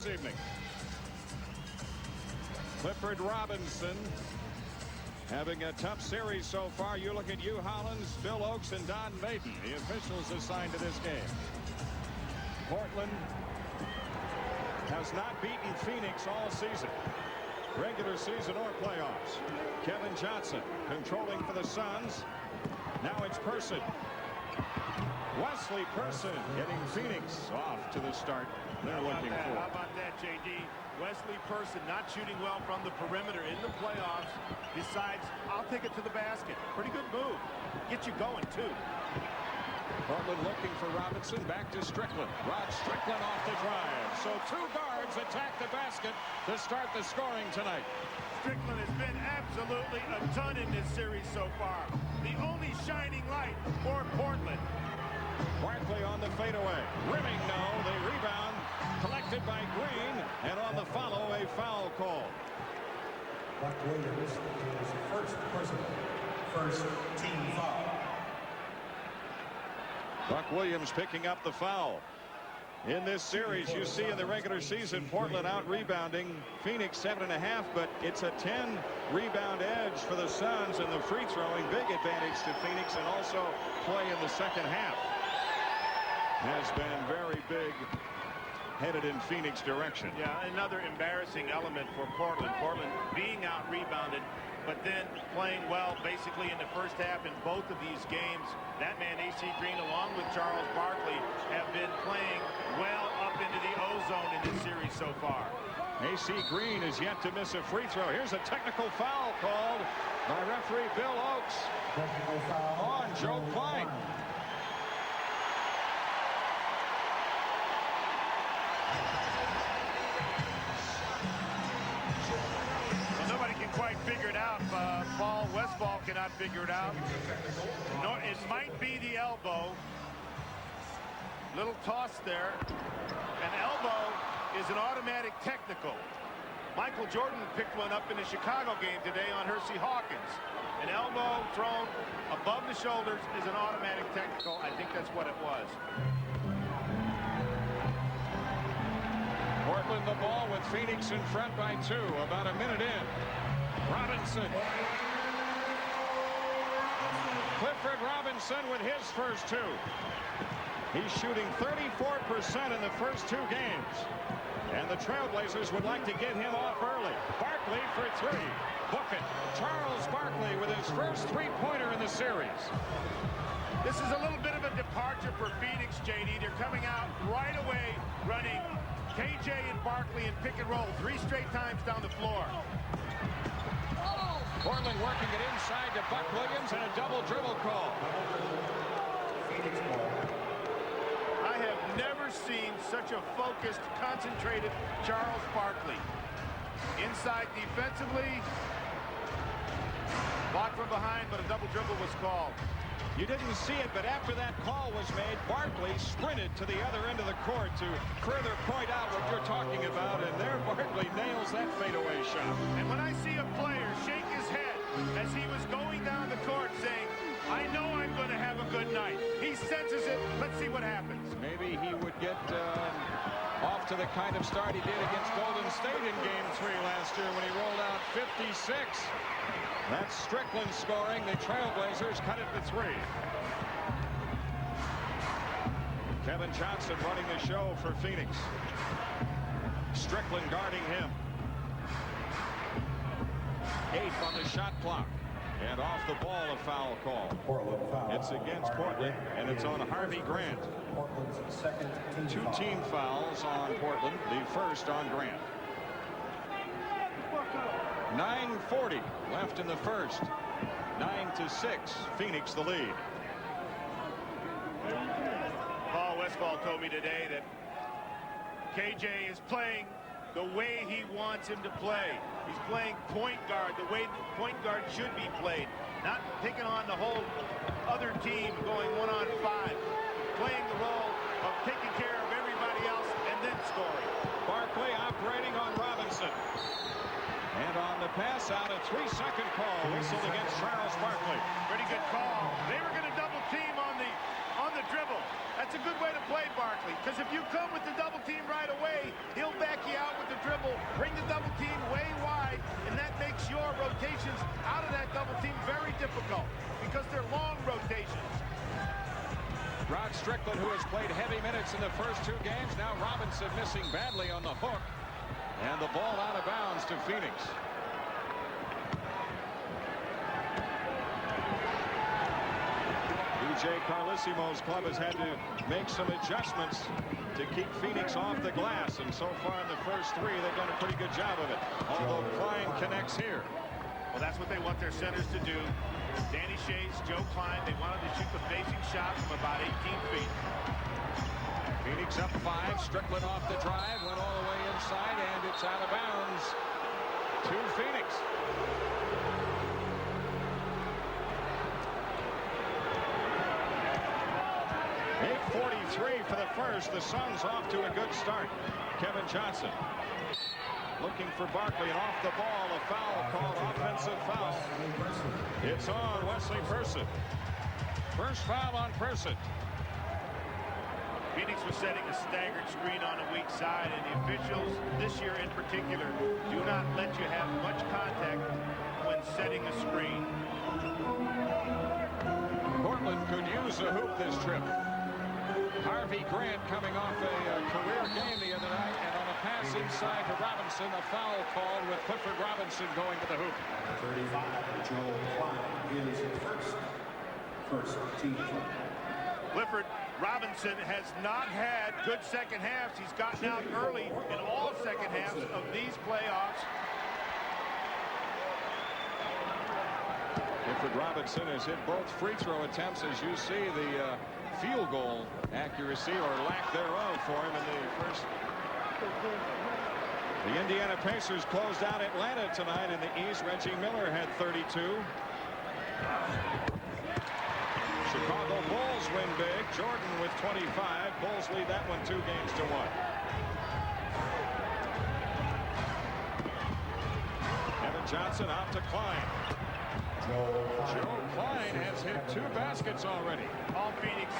this evening. Clifford Robinson having a tough series so far. You look at Hugh Hollins, Bill Oakes, and Don Maiden, the officials assigned to this game. Portland has not beaten Phoenix all season, regular season or playoffs. Kevin Johnson controlling for the Suns. Now it's Person. Wesley Person getting Phoenix off to the start they're looking for. How about that, JD? Wesley Person not shooting well from the perimeter in the playoffs. Decides, I'll take it to the basket. Pretty good move. Get you going, too. Portland looking for Robinson. Back to Strickland. Rod Strickland off the drive. So two guards attack the basket to start the scoring tonight. Strickland has been absolutely a ton in this series so far. The only shining light for Portland. Barkley on the fadeaway. Rimming, no. They rebound. Collected by Green. And on the follow, a foul call. Buck Williams is first personal. First team foul. Buck Williams picking up the foul. In this series, you see in the regular season, Portland out rebounding Phoenix 7.5, but it's a 10 rebound edge for the Suns, and the free throwing big advantage to Phoenix, and also play in the second half has been very big, headed in Phoenix direction. Yeah, another embarrassing element for Portland. Portland being out rebounded, but then playing well basically in the first half in both of these games. That man AC Green along with Charles Barkley have been playing well up into the ozone in this series so far. AC Green is yet to miss a free throw. Here's a technical foul called by referee Bill Oakes on Joe Klein. Quite figured out. Paul Westphal cannot figure it out. No, it might be the elbow. Little toss there. An elbow is an automatic technical. Michael Jordan picked one up in the Chicago game today on Hersey Hawkins. An elbow thrown above the shoulders is an automatic technical. I think that's what it was. Portland the ball with Phoenix in front by 2. About a minute in. Robinson. Clifford Robinson with his first 2. He's shooting 34% in the first 2 games. And the Trailblazers would like to get him off early. Barkley for 3. Book it. Charles Barkley with his first three-pointer in the series. This is a little bit of a departure for Phoenix, JD. They're coming out right away running KJ and Barkley in pick and roll 3 straight times down the floor. Portland working it inside to Buck Williams, and a double dribble call. I have never seen such a focused, concentrated Charles Barkley. Inside defensively. Blocked from behind, but a double dribble was called. You didn't see it, but after that call was made, Barkley sprinted to the other end of the court to further point out what you're talking about, and there Barkley nails that fadeaway shot. And when I see a player shake his head as he was going down the court saying, I know I'm going to have a good night. He senses it. Let's see what happens. Maybe he would get off to the kind of start he did against Golden State in Game 3 last year when he rolled out 56. That's Strickland scoring. The Trailblazers cut it to 3. Kevin Johnson running the show for Phoenix. Strickland guarding him. 8 on the shot clock. And off the ball, a foul call. It's against Portland, and it's on Harvey Grant. Portland's second team 2 team fouls on Portland, the first on Grant. 9:40 left in the first. 9-6, Phoenix the lead. Paul Westphal told me today that KJ is playing the way he wants him to play. He's playing point guard the way point guard should be played. Not taking on the whole other team going 1-on-5. Playing the role of taking care of everybody else and then scoring. Barkley operating on Robinson. And on the pass out, a 3-second call whistled against Charles Barkley. Pretty good call. They were going to double team on the dribble. That's a good way to play Barkley, because if you come with the double team right away, he'll back you difficult because they're long rotations. Rod Strickland, who has played heavy minutes in the first 2 games. Now Robinson missing badly on the hook. And the ball out of bounds to Phoenix. DJ Carlesimo's club has had to make some adjustments to keep Phoenix off the glass, and so far in the first 3 they've done a pretty good job of it, although Klein connects here. Well, that's what they want their centers to do. Danny Shays, Joe Klein, they wanted to shoot the facing shot from about 18 feet. Phoenix up 5. Strickland off the drive, went all the way inside, and it's out of bounds to Phoenix. 8:43 for the first. The Suns off to a good start. Kevin Johnson looking for Barkley, and off the ball, a foul called, offensive foul. It's on Wesley Person. First foul on Person. Phoenix was setting a staggered screen on a weak side, and the officials this year in particular do not let you have much contact when setting a screen. Portland could use a hoop this trip. Harvey Grant coming off a career game the other night, and on a pass inside to Robinson, a foul called with Clifford Robinson going to the hoop. 35, Joe Klein is first team foul. Clifford Robinson has not had good second halves. He's gotten out early in all second halves of these playoffs. Clifford Robinson has hit both free throw attempts. As you see, the field goal accuracy or lack thereof for him in the first. The Indiana Pacers closed out Atlanta tonight in the East. Reggie Miller had 32. Chicago Bulls win big. Jordan with 25. Bulls lead that one 2 games to 1. Kevin Johnson out to Klein. Joe Klein has hit 2 baskets already. All Phoenix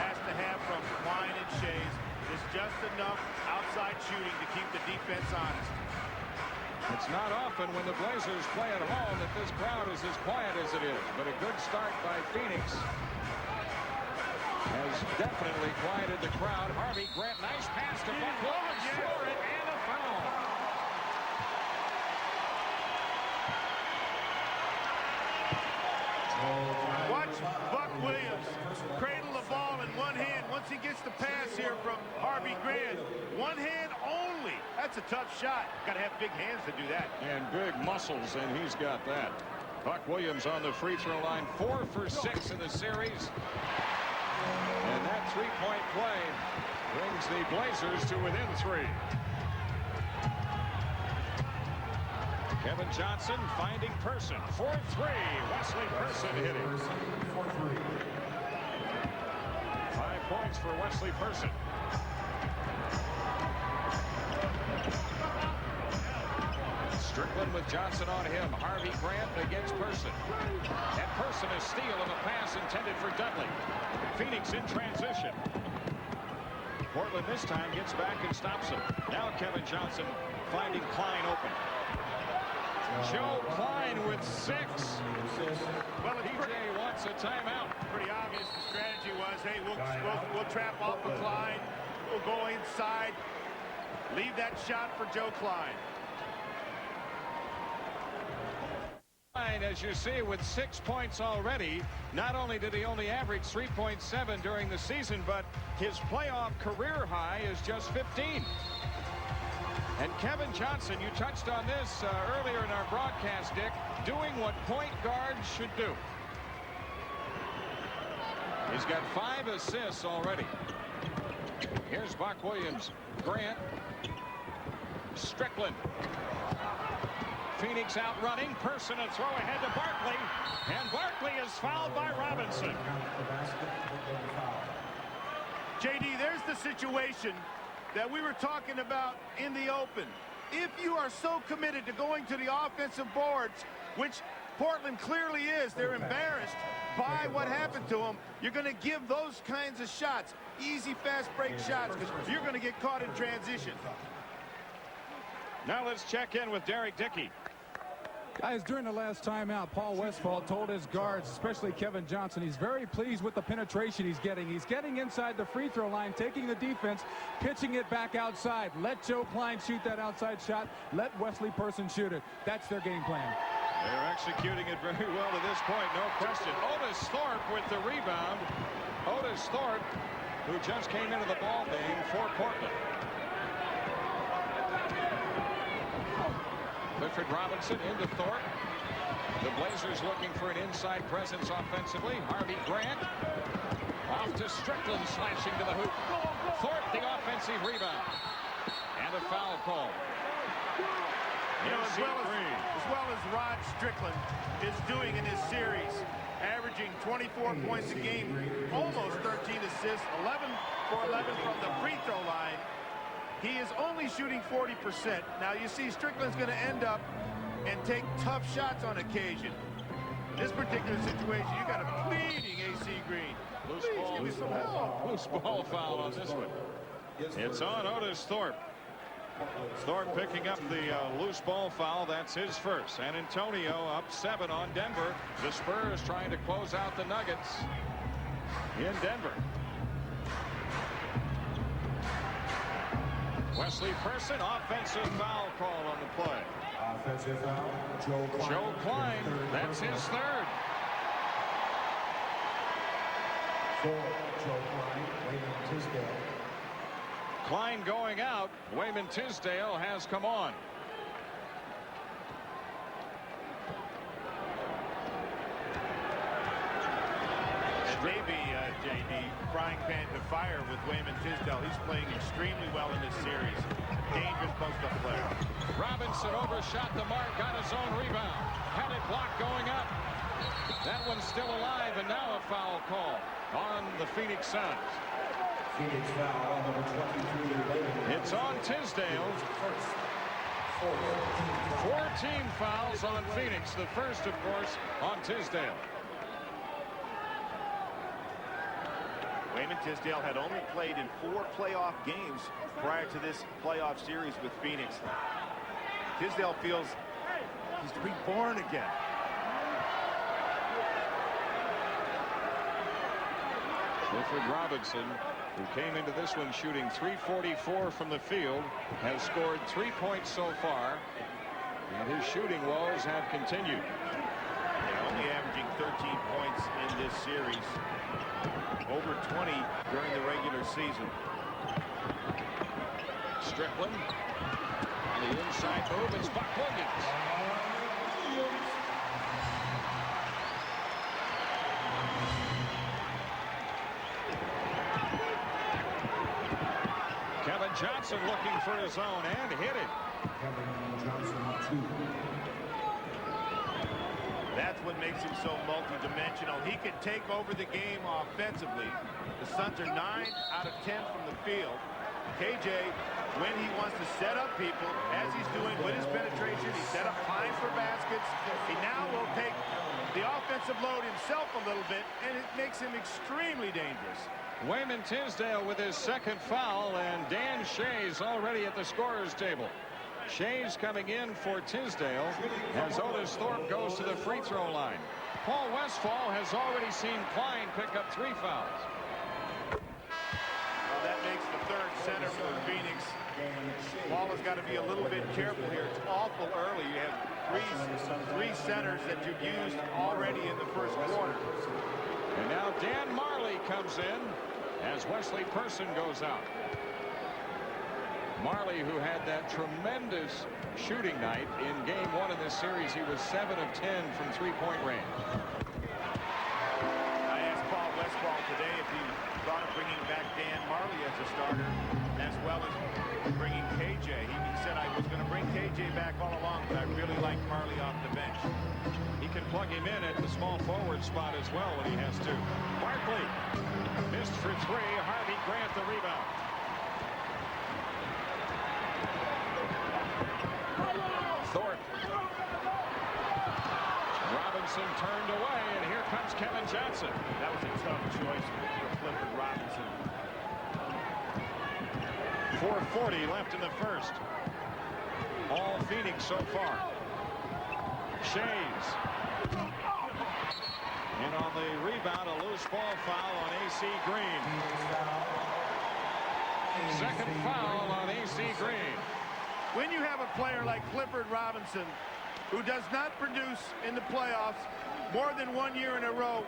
has to have from Klein and Shays is just enough outside shooting to keep the defense honest. It's not often when the Blazers play at home that this crowd is as quiet as it is, but a good start by Phoenix has definitely quieted the crowd. Harvey Grant, nice pass to Buck Williams, score it, and a foul. Watch Buck Williams cradle the ball in one hand once he gets the pass here from Harvey Grant. One hand only. That's a tough shot. Got to have big hands to do that. And big muscles, and he's got that. Buck Williams on the free throw line, 4 for 6 in the series. And that 3-point play brings the Blazers to within 3. Kevin Johnson finding Person for 3. Wesley Person hitting. 5 points for Wesley Person. Strickland with Johnson on him. Harvey Grant against Person. And Person is steal on the pass intended for Dudley. Phoenix in transition. Portland this time gets back and stops him. Now Kevin Johnson finding Klein open. Joe Klein with 6. Well, PJ wants a timeout. Pretty obvious the strategy was, hey, we'll trap off of Klein. We'll go inside. Leave that shot for Joe Klein. As you see, with 6 points already, not only did he only average 3.7 during the season, but his playoff career high is just 15. And Kevin Johnson, you touched on this earlier in our broadcast, Dick, doing what point guards should do. He's got 5 assists already. Here's Buck Williams, Grant, Strickland. Phoenix out running. Person a throw ahead to Barkley. And Barkley is fouled by Robinson. JD, there's the situation that we were talking about in the open. If you are so committed to going to the offensive boards, which Portland clearly is, they're embarrassed by what happened to them, you're going to give those kinds of shots, easy, fast break shots, because you're going to get caught in transition. Now let's check in with Derek Dickey. Guys, during the last timeout, Paul Westphal told his guards, especially Kevin Johnson, he's very pleased with the penetration he's getting. He's getting inside the free throw line, taking the defense, pitching it back outside. Let Joe Klein shoot that outside shot. Let Wesley Person shoot it. That's their game plan. They're executing it very well to this point, no question. Otis Thorpe with the rebound. Otis Thorpe, who just came into the ball game for Portland. Clifford Robinson into Thorpe. The Blazers looking for an inside presence offensively. Harvey Grant off to Strickland, slashing to the hoop. Thorpe the offensive rebound. And a foul call. You know, as well as Rod Strickland is doing in this series, averaging 24 points a game, almost 13 assists, 11 for 11 from the free throw line. He is only shooting 40%. Now you see Strickland's going to end up and take tough shots on occasion. In this particular situation, you got a bleeding AC Green. Loose ball foul on this one. It's on Otis Thorpe. Thorpe picking up the loose ball foul. That's his first. San Antonio up 7 on Denver. The Spurs trying to close out the Nuggets in Denver. Wesley Person, offensive foul call on the play. Offensive foul, Joe Klein. Joe Klein, that's his third. For Joe Klein, Wayman Tisdale. Klein going out. Wayman Tisdale has come on. Maybe, J.D., frying pan to fire with Wayman Tisdale. He's playing extremely well in this series. Dangerous post-up player. Robinson overshot the mark, got his own rebound. Had it blocked going up. That one's still alive, and now a foul call on the Phoenix Suns. Phoenix foul on number 23. It's on Tisdale. 14 fouls on Phoenix. The first, of course, on Tisdale. Wayman Tisdale had only played in 4 playoff games prior to this playoff series with Phoenix. Tisdale feels he's reborn again. Clifford Robinson, who came into this one shooting .344 from the field, has scored 3 points so far, and his shooting woes have continued. Yeah, only averaging 13 points in this series. Over 20 during the regular season. Strickland on the inside move. It's Buck Williams. Kevin Johnson looking for his own and hit it. Kevin Johnson, 2. That's what makes him so multi-dimensional. He can take over the game offensively. The Suns are 9 out of 10 from the field. KJ, when he wants to set up people, as he's doing with his penetration, he set up Klein for baskets. He now will take the offensive load himself a little bit, and it makes him extremely dangerous. Wayman Tisdale with his second foul, and Dan Shea's already at the scorer's table. Shea's coming in for Tisdale as Otis Thorpe goes to the free throw line. Paul Westphal has already seen Klein pick up 3 fouls. Well, that makes the third center for Phoenix. Paul has got to be a little bit careful here. It's awful early. You have three centers that you've used already in the first quarter. And now Dan Marley comes in as Wesley Person goes out. Marley, who had that tremendous shooting night in game 1 of this series, he was 7 of 10 from 3-point range. I asked Paul Westphal today if he thought of bringing back Dan Marley as a starter, as well as bringing KJ. He said I was going to bring KJ back all along, but I really like Marley off the bench. He can plug him in at the small forward spot as well when he has to. Barkley missed for 3. Harvey Grant the rebound. Thorpe. Robinson turned away, and here comes Kevin Johnson. That was a tough choice for Clifford Robinson. 4:40 left in the first. All Phoenix so far. Shays. And on the rebound, a loose ball foul on A.C. Green. Second foul on A.C. Green. When you have a player like Clifford Robinson, who does not produce in the playoffs more than 1 year in a row,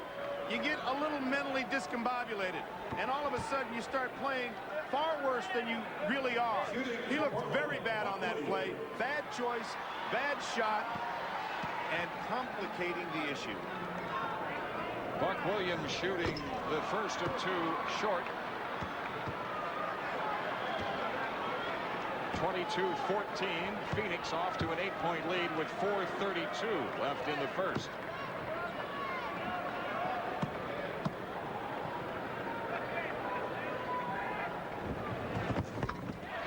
you get a little mentally discombobulated. And all of a sudden, you start playing far worse than you really are. He looked very bad on that play. Bad choice, bad shot, and complicating the issue. Buck Williams shooting the first of two short. 22-14. Phoenix off to an 8-point lead with 4:32 left in the first.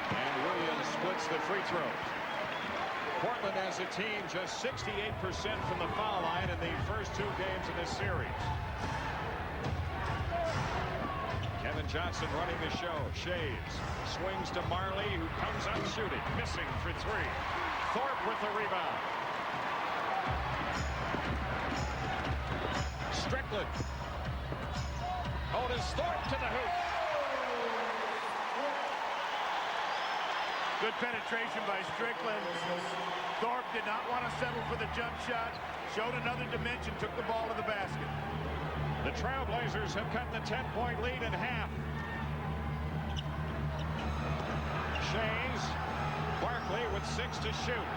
And Williams splits the free throws. Portland as a team just 68% from the foul line in the first two games of this series. Kevin Johnson running the show. Shays swings to Marley, who comes up shooting, missing for three. Thorpe with the rebound. Strickland. Otis Thorpe to the hoop. Good penetration by Strickland. Thorpe did not want to settle for the jump shot. Showed another dimension, took the ball to the basket. The Trailblazers have cut the 10-point lead in half. Shays. Barkley with 6 to shoot.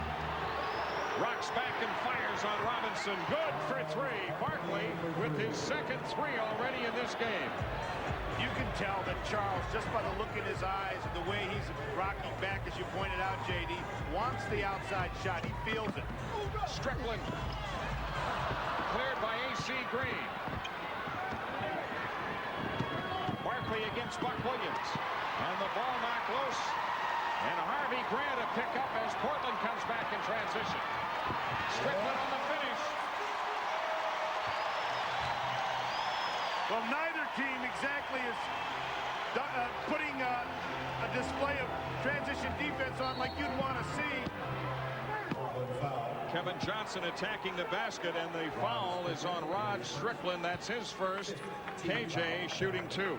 Rocks back and fires on Robinson. Good for three. Barkley with his second three already in this game. You can tell that Charles, just by the look in his eyes and the way he's rocking back, as you pointed out, JD, wants the outside shot. He feels it. Strickland. Cleared by A.C. Green. Barkley against Buck Williams. And the ball knocked loose. And Harvey Grant a pickup as Portland comes back in transition. Strickland on the finish. Well, neither team exactly is putting a display of transition defense on like you'd want to see. Kevin Johnson attacking the basket, and the foul is on Rod Strickland. That's his first. KJ shooting two.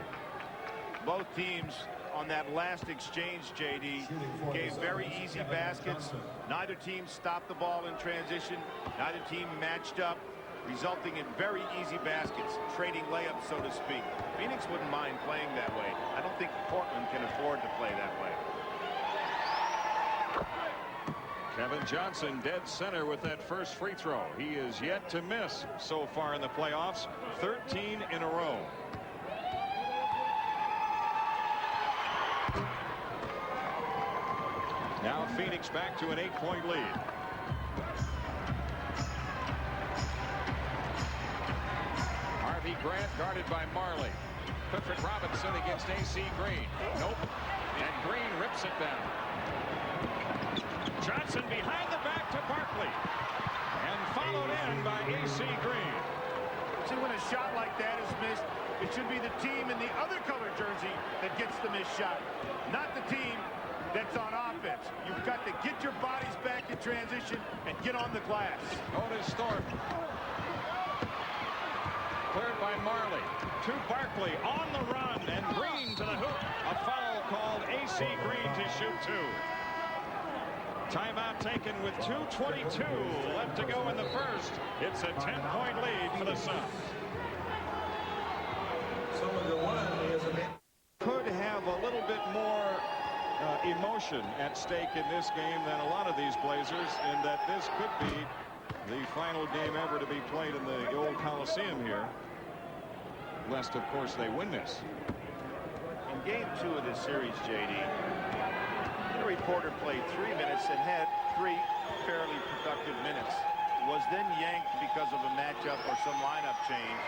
Both teams on that last exchange, JD, gave very easy baskets. Neither team stopped the ball in transition. Neither team matched up, resulting in very easy baskets, trading layups, so to speak. Phoenix wouldn't mind playing that way. I don't think Portland can afford to play that way. Kevin Johnson dead center with that first free throw. He is yet to miss so far in the playoffs. 13 in a row. Now Phoenix back to an 8-point lead. Harvey Grant guarded by Marley. Clifford Robinson against A.C. Green. Nope. And Green rips it down. Johnson behind the back to Barkley. And followed in by A.C. Green. See, when a shot like that is missed, it should be the team in the other color jersey that gets the missed shot, not the team that's on offense. You've got to get your bodies back in transition and get on the glass. Otis Thorpe. Cleared by Marley. To Barkley on the run, and Green to the hoop. A foul called. A.C. Green to shoot two. Timeout taken with 2:22 left to go in the first. It's a 10-point lead for the Suns. Could have a little bit more emotion at stake in this game than a lot of these Blazers, in that this could be the final game ever to be played in the old Coliseum here, lest of course they win this. In game 2 of this series, JD, Henry Porter played 3 minutes and had 3 fairly productive minutes. Was then yanked because of a matchup or some lineup change.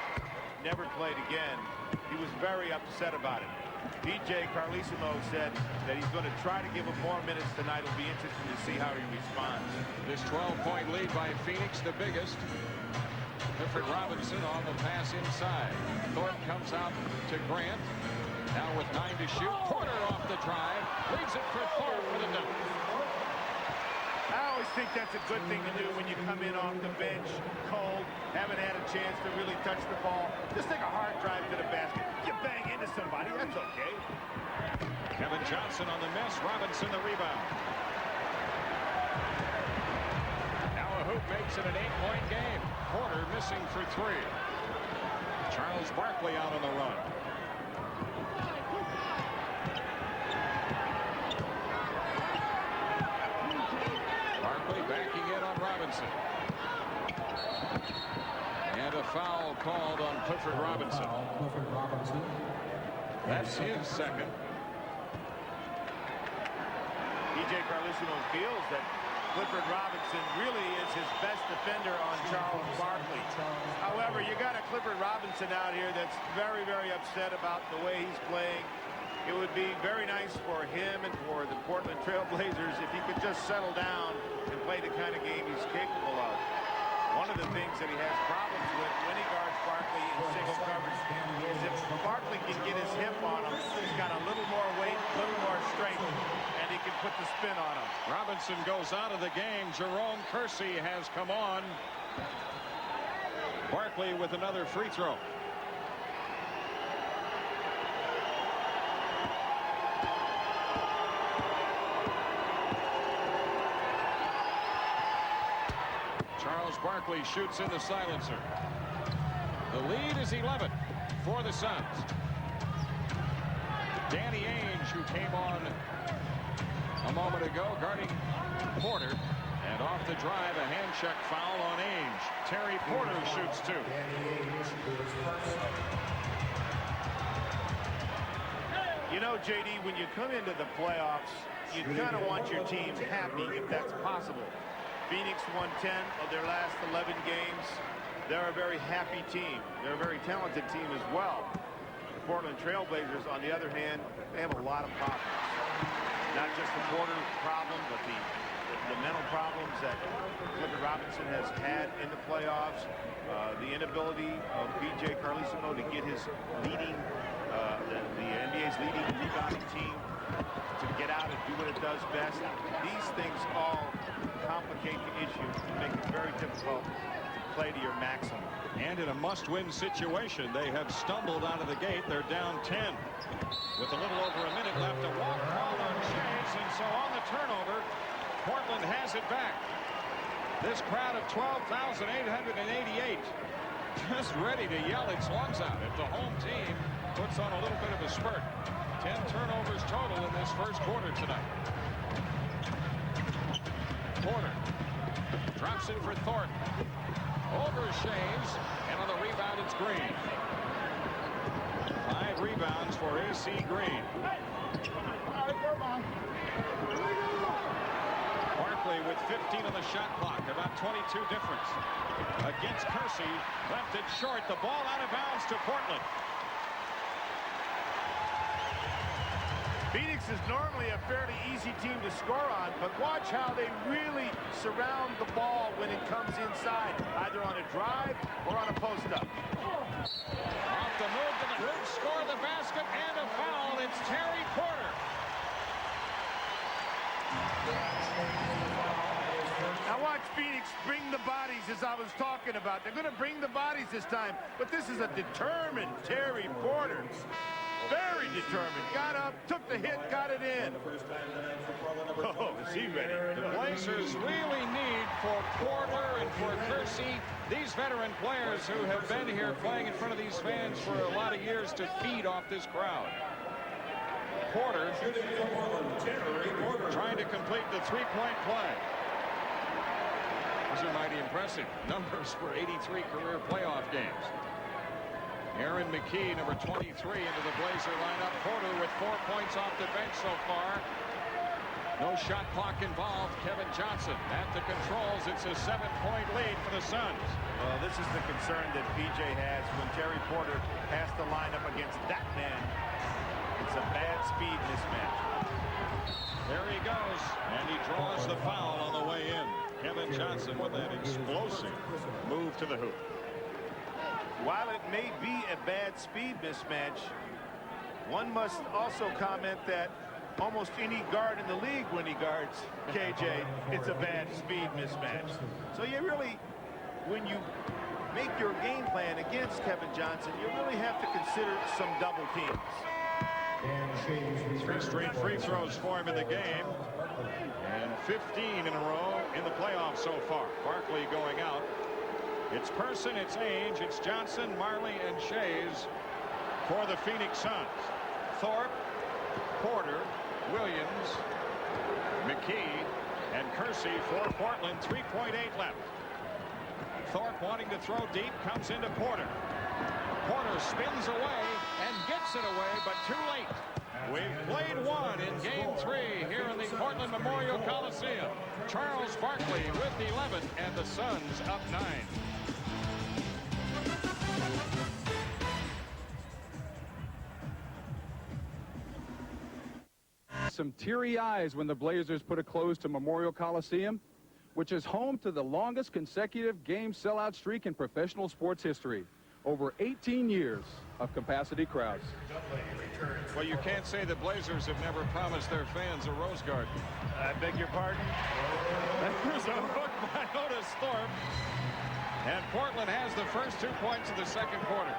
Never played again. He was very upset about it. DJ Carlesimo said that he's going to try to give him more minutes tonight. It'll be interesting to see how he responds. This 12-point lead by Phoenix, the biggest. Clifford Robinson on the pass inside. Thorpe comes out to Grant. Now with 9 to shoot. Porter off the drive. Leaves it for Thorpe for the dunk. I always just think that's a good thing to do when you come in off the bench, cold, haven't had a chance to really touch the ball. Just take a hard drive to the basket. You bang into somebody, that's okay. Kevin Johnson on the miss. Robinson the rebound. Now a hoop makes it an 8-point game. Porter missing for 3. Charles Barkley out on the run. Barkley backing in on Robinson. And a foul called on Clifford Robinson. That's his second. PJ Carlesimo feels that Clifford Robinson really is his best defender on Charles Barkley. However, you got a Clifford Robinson out here that's very, very upset about the way he's playing. It would be very nice for him and for the Portland Trail Blazers if he could just settle down and play the kind of game he's capable of. One of the things that he has problems with when he guards Barkley in single coverage is if Barkley can get his hip on him, he's got a little more weight, a little more strength, and he can put the spin on him. Robinson goes out of the game. Jerome Kersey has come on. Barkley with another free throw. Charles Barkley shoots in the silencer. The lead is 11 for the Suns. Danny Ainge, who came on a moment ago, guarding Porter. And off the drive, a hand check foul on Ainge. Terry Porter shoots 2. You know, JD, when you come into the playoffs, you kind of want your team happy if that's possible. Phoenix won 10 of their last 11 games. They're a very happy team. They're a very talented team as well. The Portland Trail Blazers, on the other hand, they have a lot of problems. Not just the Porter problem, but the mental problems that Clifford Robinson has had in the playoffs. The inability of PJ Carlesimo to get his leading, the NBA's leading rebounding team to get out and do what it does best. These things all complicate the issue and make it very difficult to play to your maximum. And in a must-win situation, they have stumbled out of the gate. They're down 10 with a little over a minute left. A walk call on Shays, and so on the turnover, Portland has it back. This crowd of 12,888 just ready to yell its lungs out if the home team puts on a little bit of a spurt. 10 turnovers total in this first quarter tonight. Porter drops it for Thornton. Over Shays, and on the rebound it's Green. 5 rebounds for AC Green. Barkley with 15 on the shot clock, about 22 difference. Against Kersey, left it short. The ball out of bounds to Portland. Phoenix is normally a fairly easy team to score on, but watch how they really surround the ball when it comes inside, either on a drive or on a post-up. Off the move to the hoop, score the basket, and a foul. It's Terry Porter. Now watch Phoenix bring the bodies, as I was talking about. They're going to bring the bodies this time, but this is a determined Terry Porter. Very determined. Got up, took the hit, got it in. Oh, is he ready? The Blazers really need for Porter and for Kersey, these veteran players who have been here playing in front of these fans for a lot of years, to feed off this crowd. Porter trying to complete the three-point play. These are mighty impressive numbers for 83 career playoff games. Aaron McKee, number 23, into the Blazer lineup. Porter with 4 points off the bench so far. No shot clock involved. Kevin Johnson at the controls. It's a 7-point lead for the Suns. Well, this is the concern that PJ has when Terry Porter has to line up against that man. It's a bad speed mismatch. There he goes, and he draws the foul on the way in. Kevin Johnson with that explosive move to the hoop. While it may be a bad speed mismatch, one must also comment that almost any guard in the league when he guards KJ. It's a bad speed mismatch. So you really, when you make your game plan against Kevin Johnson, you really have to consider some double teams. 3 straight free throws for him in the game, and 15 in a row in the playoffs so far. Barkley going out. It's Person, it's Ainge, it's Johnson, Marley, and Shays for the Phoenix Suns. Thorpe, Porter, Williams, McKee, and Kersey for Portland. 3.8 left. Thorpe wanting to throw deep, comes into Porter. Porter spins away and gets it away, but too late. We've played one in Game 3 here in the Portland Memorial Coliseum. Charles Barkley with 11, and the Suns up 9. Some teary eyes when the Blazers put a close to Memorial Coliseum, which is home to the longest consecutive game sellout streak in professional sports history. Over 18 years of capacity crowds. Well, you can't say the Blazers have never promised their fans a rose garden. I beg your pardon? There's a hook by Otis Thorpe. And Portland has the first 2 points of the second quarter.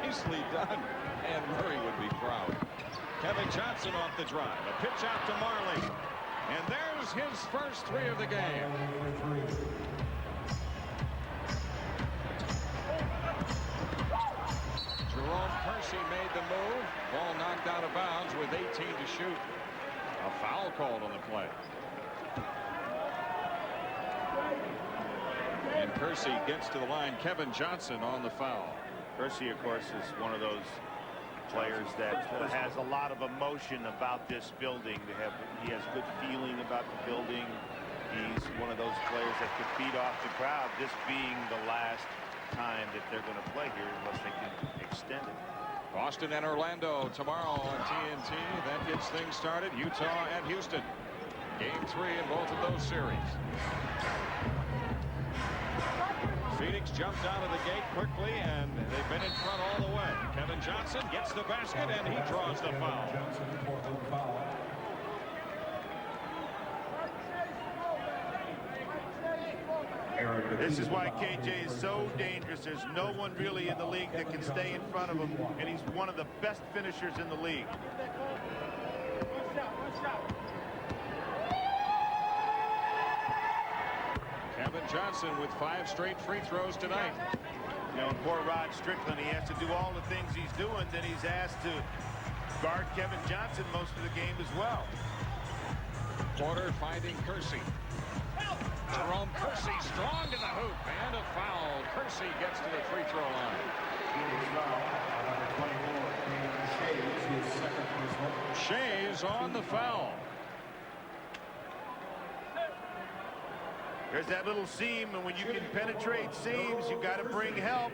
Nicely done. And Murray would be proud. Kevin Johnson off the drive. A pitch out to Marley. And there's his first 3 of the game. Jerome Kersey made the move. Ball knocked out of bounds with 18 to shoot. A foul called on the play. And Kersey gets to the line. Kevin Johnson on the foul. Kersey, of course, is one of those players that has a lot of emotion about this building. He has good feeling about the building. He's one of those players that could feed off the crowd, this being the last time that they're going to play here unless they can extend it. Boston and Orlando tomorrow on TNT. That gets things started. Utah and Houston. Game 3 in both of those series. Phoenix jumped out of the gate quickly, and they've been in front all the way. Kevin Johnson gets the basket, and he draws the foul. This is why KJ is so dangerous. There's no one really in the league that can stay in front of him, and he's one of the best finishers in the league. Kevin Johnson with 5 straight free throws tonight. You know, poor Rod Strickland, he has to do all the things he's doing, then he's asked to guard Kevin Johnson most of the game as well. Porter finding Kersey. Jerome Kersey strong to the hoop, and a foul. Kersey gets to the free throw line. Shays on the foul. There's that little seam, and when you can penetrate seams, you got to bring help.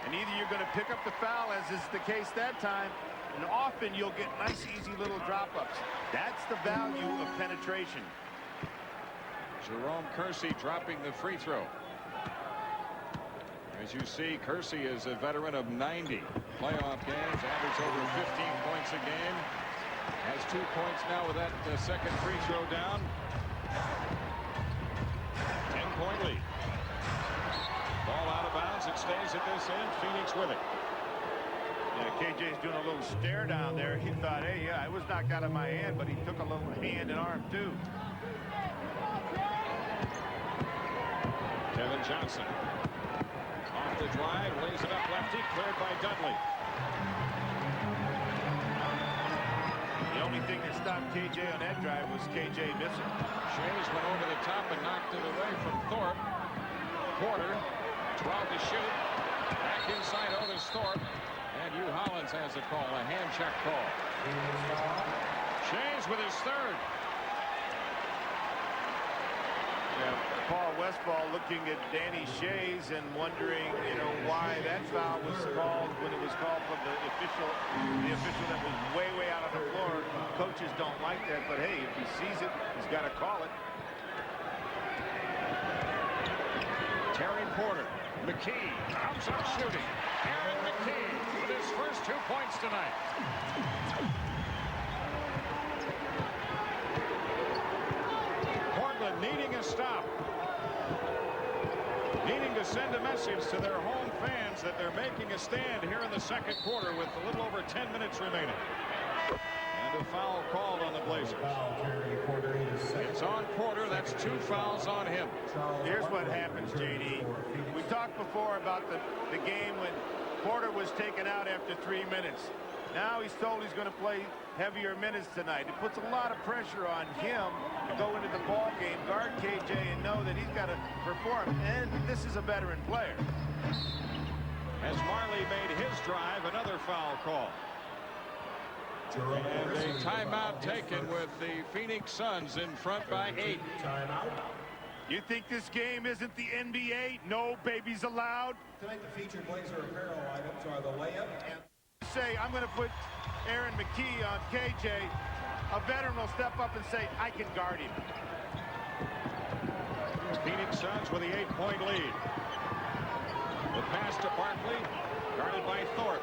And either you're going to pick up the foul, as is the case that time, and often you'll get nice, easy little drop-ups. That's the value of penetration. Jerome Kersey dropping the free throw. As you see, Kersey is a veteran of 90 playoff games, average over 15 points a game. Has 2 points now with that second free throw down. 10-point lead. Ball out of bounds. It stays at this end. Phoenix with it. Yeah, KJ's doing a little stare down there. He thought, hey, yeah, it was knocked out of my hand, but he took a little hand and arm too. Kevin Johnson off the drive, lays it up lefty, cleared by Dudley. The only thing that stopped KJ on that drive was KJ missing. Shays went over the top and knocked it away from Thorpe. Porter, 12 to shoot. Back inside Otis Thorpe. And Hugh Hollins has a call, a hand check call. Shays with his third. Yeah, Paul Westphal looking at Danny Shays and wondering, you know, why that foul was called when it was called from the official that was way out on the floor. Coaches don't like that, but hey, if he sees it, he's got to call it. Terry Porter, McKee comes up shooting. Aaron McKee with his first 2 points tonight. Portland needing a stop. Needing to send a message to their home fans that they're making a stand here in the second quarter with a little over 10 minutes remaining. And a foul called on the Blazers. It's on Porter. That's 2 fouls on him. Here's what happens, JD. We talked before about the game when Porter was taken out after 3 minutes. Now he's told he's going to play heavier minutes tonight. It puts a lot of pressure on him to go into the ball game, guard KJ, and know that he's got to perform. And this is a veteran player. As Marley made his drive, another foul call. And a timeout taken with the Phoenix Suns in front by 8. You think this game isn't the NBA? No babies allowed? Tonight, the featured Blazer apparel items are the layup and... Say, I'm going to put Aaron McKee on KJ. A veteran will step up and say, I can guard him. Phoenix Suns with the 8-point lead. The pass to Barkley, guarded by Thorpe.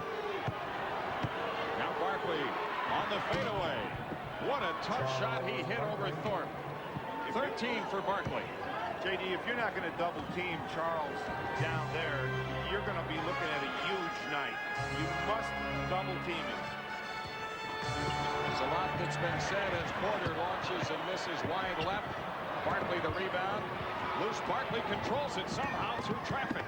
Now Barkley on the fadeaway. What a tough shot he hit over Thorpe. 13 for Barkley. JD, if you're not going to double team Charles down there, you're going to be looking at a huge night. You must double team him. There's a lot that's been said as Porter launches and misses wide left. Barkley the rebound. Loose Barkley controls it somehow through traffic.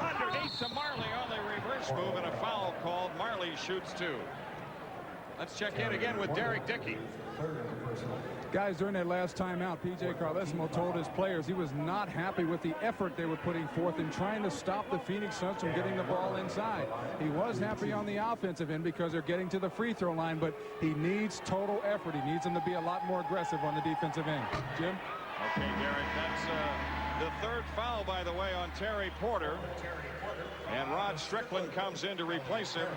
Underneath to Marley on the reverse move and a foul called. Marley shoots 2. Let's check in again with Derek Dickey. Guys, during that last timeout, P.J. Carlesimo told his players he was not happy with the effort they were putting forth in trying to stop the Phoenix Suns from getting the ball inside. He was happy on the offensive end because they're getting to the free throw line, but he needs total effort. He needs them to be a lot more aggressive on the defensive end. Jim? Okay, Derek, that's the 3rd foul, by the way, on Terry Porter. And Rod Strickland comes in to replace him.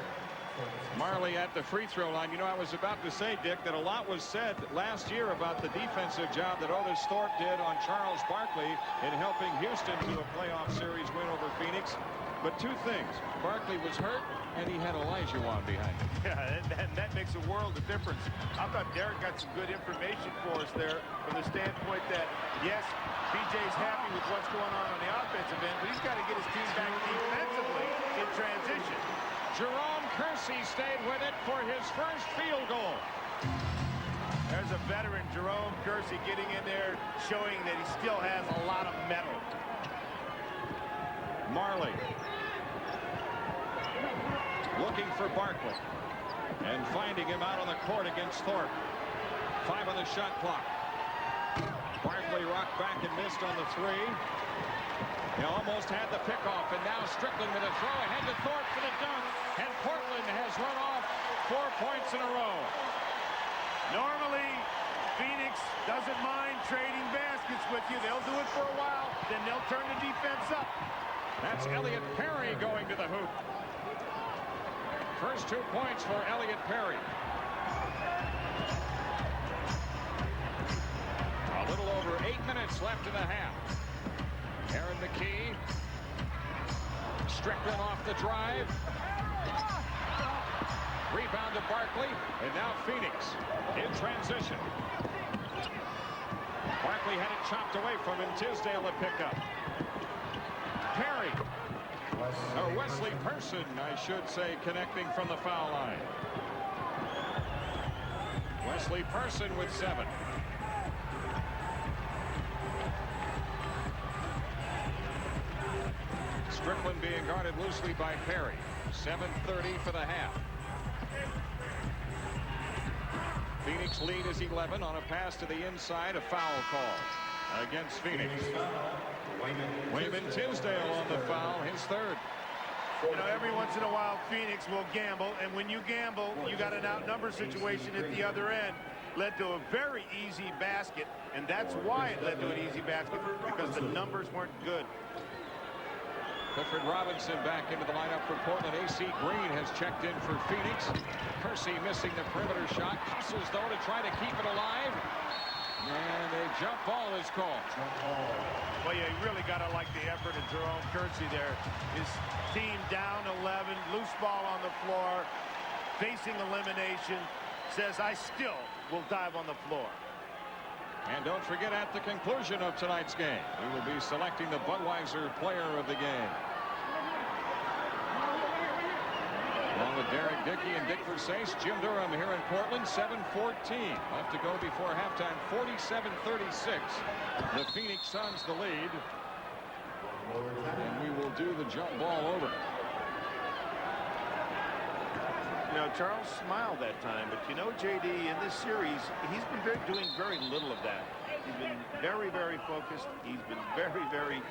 Marley at the free throw line. You know, I was about to say, Dick, that a lot was said last year about the defensive job that Otis Thorpe did on Charles Barkley in helping Houston to a playoff series win over Phoenix. But 2 things. Barkley was hurt, and he had Elijah Wan behind him. Yeah, and that makes a world of difference. I thought Derek got some good information for us there from the standpoint that, yes, BJ's happy with what's going on the offensive end, but he's got to get his team back defensively in transition. Jerome Kersey stayed with it for his first field goal. There's a veteran, Jerome Kersey, getting in there, showing that he still has a lot of metal. Marley looking for Barkley and finding him out on the court against Thorpe. 5 on the shot clock. Barkley rocked back and missed on the 3. He almost had the pickoff, and now Strickland with a throw ahead to Thorpe for the dunk, and Portland has run off 4 points in a row. Normally, Phoenix doesn't mind trading baskets with you. They'll do it for a while, then they'll turn the defense up. That's Elliot Perry going to the hoop. First 2 points for Elliot Perry. A little over 8 minutes left in the half. Aaron McKee. Strickland off the drive. Rebound to Barkley. And now Phoenix in transition. Barkley had it chopped away from him. Tisdale to pick up. Perry. Or Wesley Person, I should say, connecting from the foul line. Wesley Person with 7. Strickland being guarded loosely by Perry. 7:30 for the half. Phoenix lead is 11 on a pass to the inside. A foul call against Phoenix. Wayman Tisdale on the foul, his 3rd. You know, every once in a while, Phoenix will gamble, and when you gamble, you got an outnumber situation at the other end. Led to a very easy basket, and that's why it led to an easy basket, because the numbers weren't good. Clifford Robinson back into the lineup for Portland. AC Green has checked in for Phoenix. Kersey missing the perimeter shot. Hustles, though, to try to keep it alive. And a jump ball is called. Well, you really got to like the effort of Jerome Kersey there. His team down 11, loose ball on the floor, facing elimination, says, I still will dive on the floor. And don't forget, at the conclusion of tonight's game, we will be selecting the Budweiser player of the game. Along with Derek Dickey and Dick Versace, Jim Durham here in Portland, 7:14 left to go before halftime, 47-36. The Phoenix Suns the lead. And we will do the jump ball over. You know, Charles smiled that time, but you know, JD, in this series, he's been doing very little of that. He's been very, very focused. He's been very, very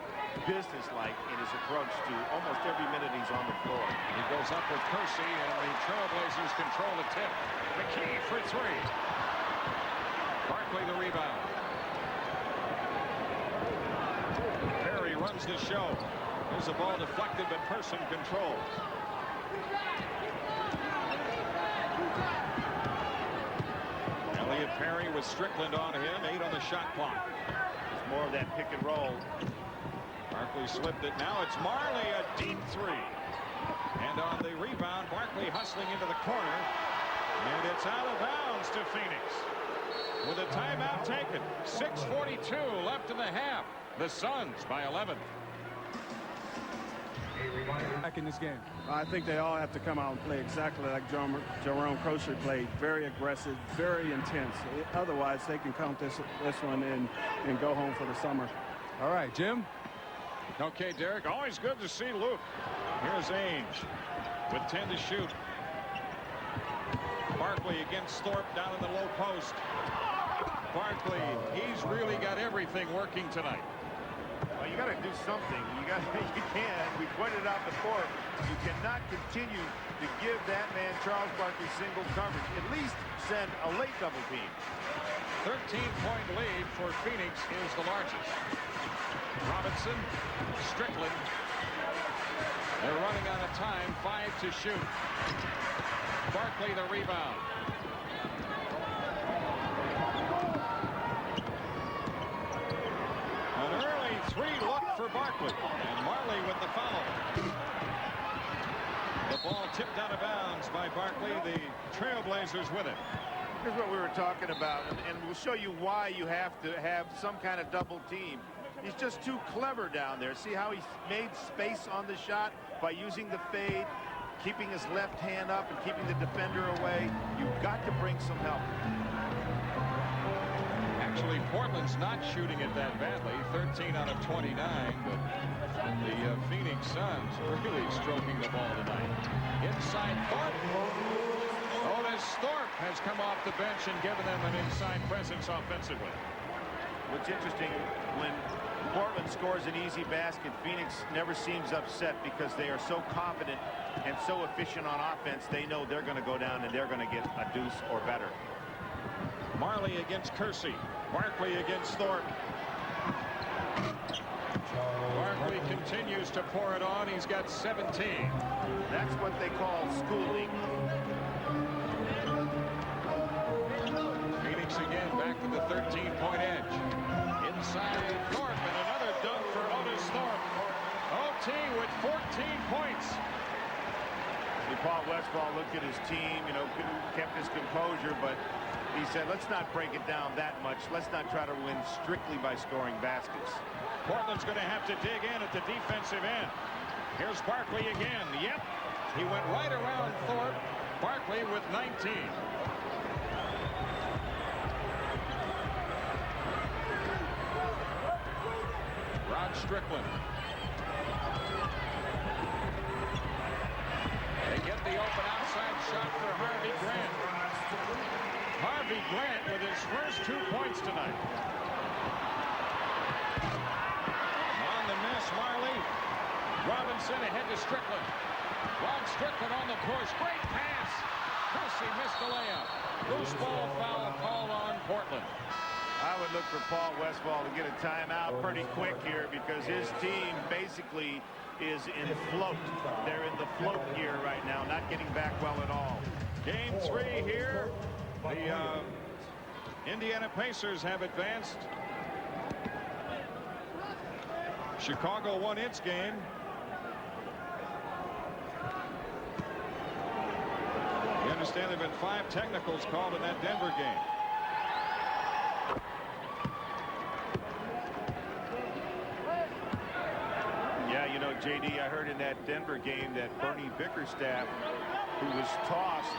businesslike in his approach to almost every minute he's on the floor. He goes up with Kersey, and the Trailblazers control the tip. McKee for three. Barkley the rebound. Perry runs the show. There's a ball deflected, but Person controls. Elliot Perry with Strickland on him, 8 on the shot clock. It's more of that pick and roll. Barkley slipped it. Now it's Marley, a deep three. And on the rebound, Barkley hustling into the corner. And it's out of bounds to Phoenix. With a timeout taken. 6:42 left in the half. The Suns by 11. Back in this game. I think they all have to come out and play exactly like Jerome Kersey played. Very aggressive, very intense. Otherwise, they can count this one in and go home for the summer. All right, Jim. Okay, Derek, always good to see Luke. Here's Ainge with 10 to shoot. Barkley against Thorpe down in the low post. Barkley, he's really got everything working tonight. Well, you got to do something. You can. We pointed out before. You cannot continue to give that man Charles Barkley single coverage. At least send a late double team. 13-point lead for Phoenix is the largest. Robinson, Strickland. They're running out of time. 5 to shoot. Barkley the rebound. An early three look for Barkley, and Marley with the foul. The ball tipped out of bounds by Barkley. The Trailblazers with it. Here's what we were talking about, and we'll show you why you have to have some kind of double team. He's just too clever down there. See how he made space on the shot by using the fade, keeping his left hand up and keeping the defender away. You've got to bring some help. Actually, Portland's not shooting it that badly, 13 out of 29, but the Phoenix Suns really stroking the ball tonight. Inside Thorpe. Otis Thorpe has come off the bench and given them an inside presence offensively. What's interesting, when Portland scores an easy basket, Phoenix never seems upset because they are so confident and so efficient on offense. They know they're going to go down and they're going to get a deuce or better. Marley against Kersey. Barkley against Thorpe. Barkley continues to pour it on. He's got 17. That's what they call schooling. Phoenix again back to the 13-point edge. Inside Thorpe, and another dunk for Otis Thorpe. OT with 14 points. Paul Westphal looked at his team, you know, kept his composure, but he said, let's not break it down that much. Let's not try to win strictly by scoring baskets. Portland's going to have to dig in at the defensive end. Here's Barkley again. Yep, he went right around Thorpe. Barkley with 19. Rod Strickland. They get the open outside shot for Harvey Grant. Harvey Grant with his first 2 points tonight. On the miss, Marley. Robinson ahead to Strickland. Rod Strickland on the push. Great pass. Kersey missed the layup. Loose ball foul called on Portland. I would look for Paul Westphal to get a timeout pretty quick here because his team basically is in float. They're in the float gear right now, not getting back well at all. Game 3 here. The Indiana Pacers have advanced Chicago won its game. You understand there have been 5 technicals called in that Denver game. Yeah, you know, JD, I heard in that Denver game that Bernie Bickerstaff, who was tossed,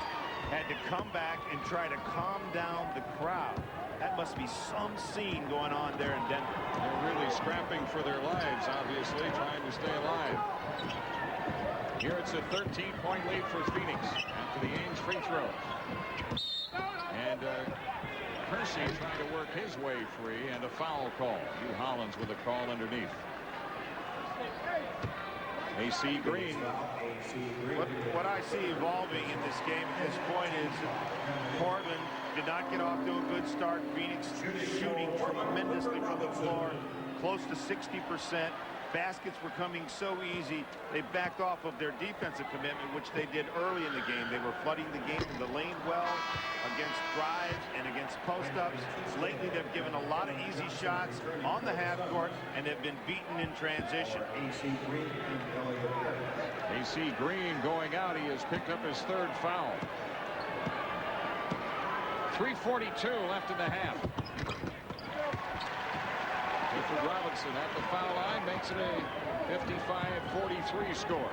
had to come back and try to calm down the crowd. That must be some scene going on there in Denver. They're really scrapping for their lives, obviously, trying to stay alive. Here it's a 13-point lead for Phoenix after the Ainge free throw. And Kersey trying to work his way free, and a foul call. Hugh Hollins with a call underneath. AC Green. What I see evolving in this game at this point is Portland did not get off to a good start. Phoenix shooting tremendously from the floor, close to 60%. Baskets were coming so easy. They backed off of their defensive commitment, which they did early in the game. They were flooding the game in the lane well against drives and against post-ups. Lately, they've given a lot of easy shots on the half court, and they've been beaten in transition. AC Green going out. He has picked up his 3rd foul. 3:42 left in the half. Clifford Robinson at the foul line makes it a 55-43 score.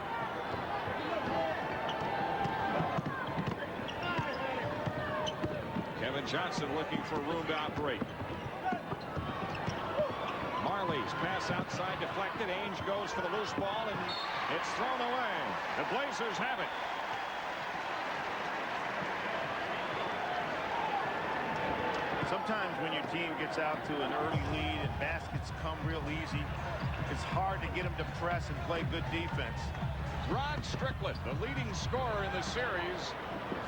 Kevin Johnson looking for room to operate. Marley's pass outside deflected. Ainge goes for the loose ball, and it's thrown away. The Blazers have it. Sometimes when your team gets out to an early lead and baskets come real easy, it's hard to get them to press and play good defense. Rod Strickland, the leading scorer in the series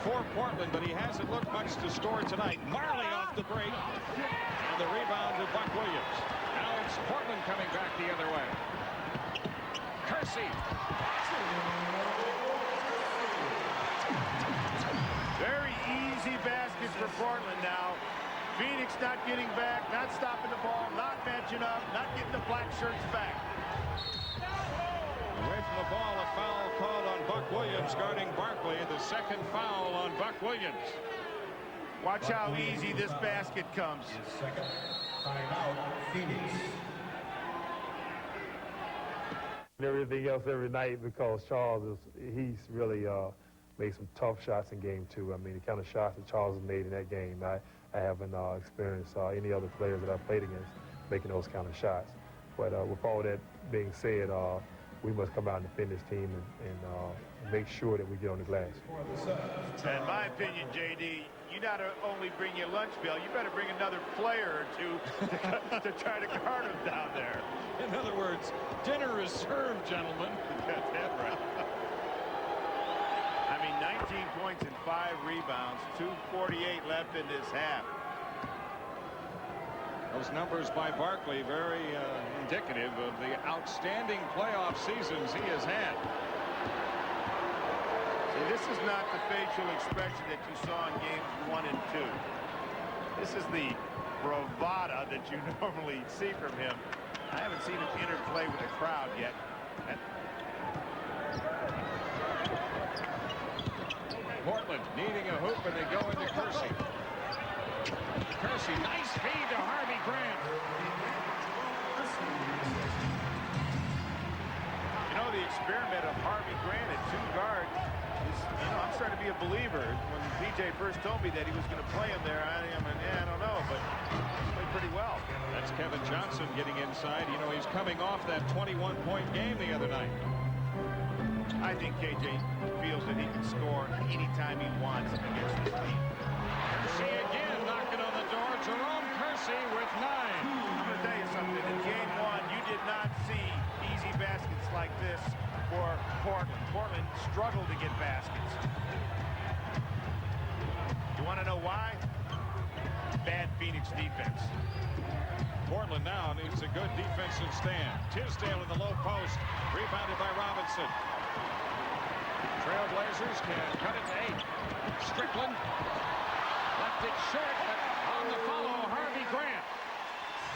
for Portland, but he hasn't looked much to score tonight. Marley off the break, and the rebound to Buck Williams. Now it's Portland coming back the other way. Kersey. Very easy baskets for Portland now. Phoenix not getting back, not stopping the ball, not matching up, not getting the black shirts back. Away from the ball, a foul called on Buck Williams guarding Barkley. The 2nd foul on Buck Williams. Watch how easy this basket comes. Second timeout, Phoenix. Everything else every night because Charles he's really made some tough shots in game 2. I mean, the kind of shots that Charles has made in that game, I haven't experienced any other players that I've played against making those kind of shots. But with all that being said, we must come out and defend this team and make sure that we get on the glass. In my opinion, JD, you not only bring your lunch bill, you better bring another player or two to try to guard him down there. In other words, dinner is served, gentlemen. That's right. I mean, 19 points and 5 rebounds, 2:48 left in this half. Those numbers by Barkley very indicative of the outstanding playoff seasons he has had. See, this is not the facial expression that you saw in games 1 and 2. This is the bravado that you normally see from him. I haven't seen him interplay with the crowd yet. Portland needing a hoop, and they go into Kersey. Kersey, nice feed to Harvey Grant. You know, the experiment of Harvey Grant at 2 guard is, you know, I'm starting to be a believer. When PJ first told me that he was going to play him there, I don't know, but he played pretty well. That's Kevin Johnson getting inside. You know, he's coming off that 21-point game the other night. I think KJ feels that he can score anytime he wants against this team. Kersey again knocking on the door. Jerome Kersey with 9. I'm going to tell you something. In game 1, you did not see easy baskets like this for Portland. Portland struggled to get baskets. You want to know why? Bad Phoenix defense. Portland now needs a good defensive stand. Tisdale in the low post. Rebounded by Robinson. Trailblazers can cut it to 8. Strickland left it short, but on the follow, Harvey Grant.